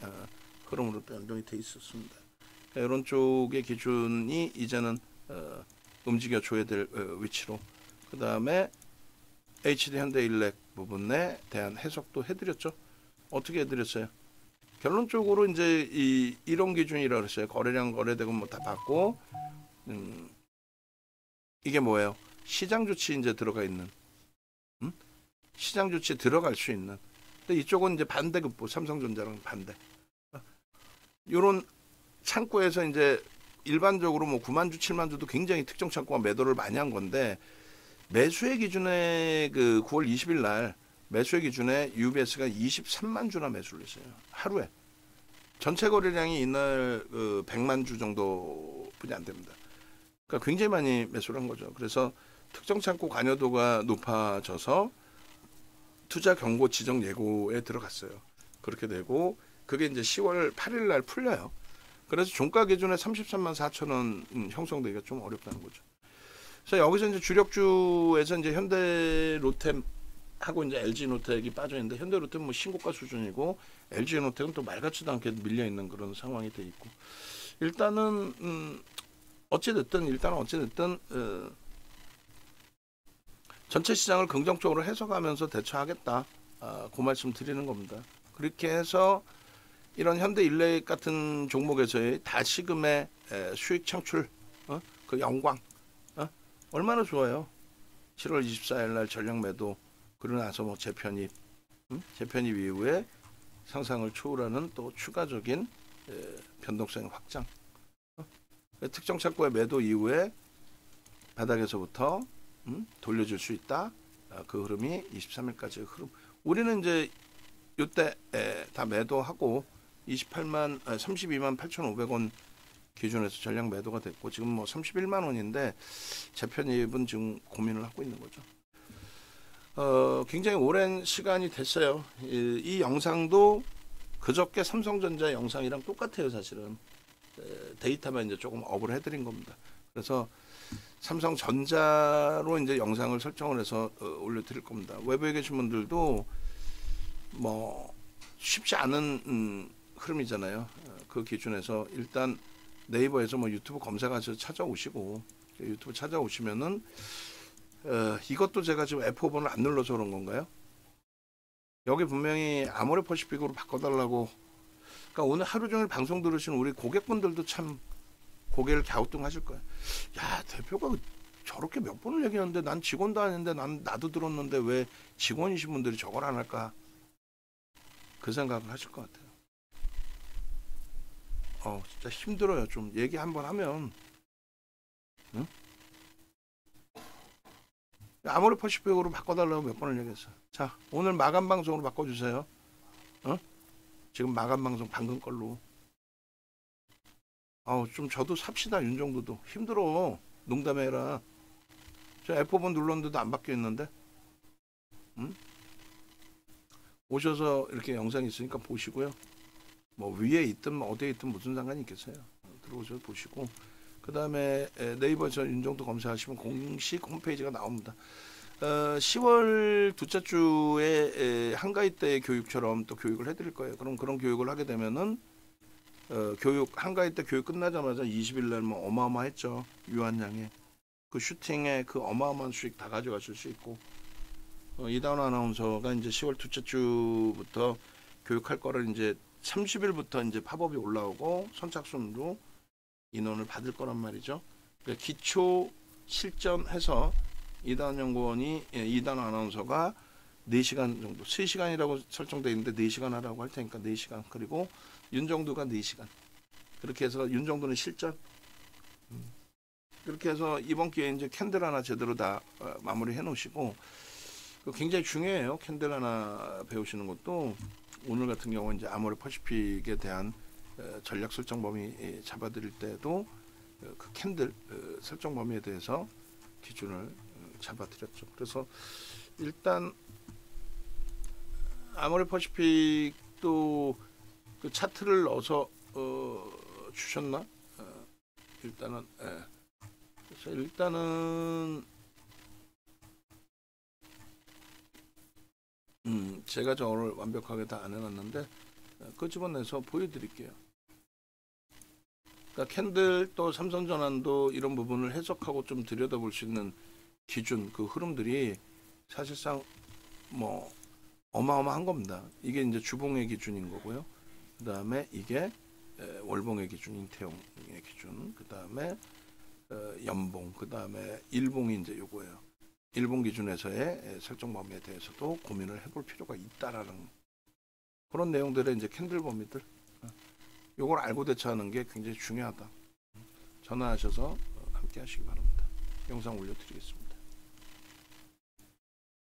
흐름으로 또 연동이 돼 있었습니다. 이런 쪽의 기준이 이제는 움직여 줘야 될 위치로, 그 다음에 HD 현대일렉 부분에 대한 해석도 해드렸죠. 어떻게 해드렸어요? 결론적으로 이제 이런 기준이라 그랬어요. 거래량 거래되고 뭐 다 받고, 이게 뭐예요? 시장 조치 이제 들어가 있는, 시장 조치 들어갈 수 있는. 근데 이쪽은 이제 반대급부, 삼성전자랑 반대. 요런 창구에서 이제 일반적으로 뭐 9만 주, 7만 주도 굉장히 특정 창구가 매도를 많이 한 건데, 매수의 기준에 그 9월 20일 날 매수의 기준에 UBS가 23만 주나 매수를 했어요. 하루에. 전체 거래량이 이날 100만 주 정도뿐이 안 됩니다. 그러니까 굉장히 많이 매수를 한 거죠. 그래서 특정 창구 관여도가 높아져서 투자 경고 지정 예고에 들어갔어요. 그렇게 되고 그게 이제 10월 8일 날 풀려요. 그래서 종가 기준에 33만 4천 원 형성되기가 좀 어렵다는 거죠. 그래서 여기서 이제 주력주에서 이제 현대 로템 하고 이제 LG 노텍이 빠져 있는데, 현대 로템 뭐 신고가 수준이고 LG 노텍은 또 말같지도 않게 밀려 있는 그런 상황이 돼 있고, 일단은 어찌됐든 전체 시장을 긍정적으로 해석하면서 대처하겠다. 그 말씀 드리는 겁니다. 그렇게 해서 이런 현대일렉 같은 종목에서의 다시금의 수익 창출, 그 영광, 얼마나 좋아요. 7월 24일 날 전량 매도, 그러고 나서 뭐 재편입 이후에 상상을 초월하는 또 추가적인 변동성 확장, 특정 창구의 매도 이후에 바닥에서부터 돌려줄 수 있다. 그 흐름이 23일까지의 흐름. 우리는 이제 이때 다 매도하고 32만 8,500원 기준에서 전량 매도가 됐고, 지금 뭐 31만 원인데 재편입은 지금 고민을 하고 있는 거죠. 굉장히 오랜 시간이 됐어요. 이 영상도 그저께 삼성전자 영상이랑 똑같아요. 사실은 데이터만 이제 조금 업을 해드린 겁니다. 그래서 삼성전자로 이제 영상을 설정을 해서 올려드릴 겁니다. 외부에 계신 분들도 뭐 쉽지 않은 흐름이잖아요. 그 기준에서 일단 네이버에서 뭐 유튜브 검색하셔서 찾아오시고 유튜브 찾아오시면은 이것도 제가 지금 F5번을 안 눌러서 그런 건가요? 여기 분명히 아모레퍼시픽으로 바꿔달라고. 그러니까 오늘 하루 종일 방송 들으신 우리 고객분들도 참 고개를 갸우뚱하실 거예요. 야, 대표가 저렇게 몇 번을 얘기하는데 난 직원도 아닌데 나도 들었는데 왜 직원이신 분들이 저걸 안 할까? 그 생각을 하실 것 같아요. 진짜 힘들어요. 좀 얘기 한번 하면. 응? 아모레퍼시픽으로 바꿔달라고 몇 번을 얘기했어요. 자, 오늘 마감 방송으로 바꿔주세요. 지금 마감 방송 방금 걸로. 좀 저도 삽시다. 윤정도도 힘들어. 농담해라. 저 F5번 눌렀는데도 안 바뀌어 있는데. 응? 오셔서 이렇게 영상이 있으니까 보시고요. 뭐 위에 있든 뭐 어디에 있든 무슨 상관이 있겠어요. 들어오셔서 보시고, 그 다음에 네이버에서 윤정도 검색하시면 공식 홈페이지가 나옵니다. 10월 둘째 주에 한가위 때 교육처럼 또 교육을 해드릴 거예요. 그럼 그런 교육을 하게 되면은 교육 한가위 때 교육 끝나자마자 20일 날 뭐 어마어마했죠. 유한양의 그 슈팅에 그 어마어마한 수익 다 가져가실 수 있고, 이다운 아나운서가 이제 10월 둘째 주부터 교육할 거를 이제 30일부터 이제 팝업이 올라오고 선착순으로 인원을 받을 거란 말이죠. 그러니까 기초 실전해서 이다운 연구원이 이다운 아나운서가 4시간 정도, 3시간이라고 설정되어 있는데 4시간 하라고 할 테니까 4시간, 그리고 윤정도가 4시간, 그렇게 해서 윤정도는 실전. 그렇게 해서 이번 기회에 이제 캔들 하나 제대로 다 마무리 해 놓으시고, 굉장히 중요해요. 캔들 하나 배우시는 것도. 오늘 같은 경우 이제 아모레퍼시픽에 대한 전략 설정 범위 잡아드릴 때도 그 캔들 설정 범위에 대해서 기준을 잡아드렸죠. 그래서 일단 아모레퍼시픽도 그 차트를 넣어서 주셨나? 일단은 그래서 일단은 제가 저를 완벽하게 다 안 해놨는데 끄집어내서 보여드릴게요. 그러니까 캔들 또 삼성전환도 이런 부분을 해석하고 좀 들여다볼 수 있는 기준, 그 흐름들이 사실상 뭐 어마어마한 겁니다. 이게 이제 주봉의 기준인 거고요. 그 다음에 이게 월봉의 기준, 인태용의 기준, 그 다음에 연봉, 그 다음에 일봉이 이제 요거예요. 일본 기준에서의 설정 범위에 대해서도 고민을 해볼 필요가 있다라는 그런 내용들의 이제 캔들 범위들, 요걸 알고 대처하는 게 굉장히 중요하다. 전화하셔서 함께 하시기 바랍니다. 영상 올려드리겠습니다.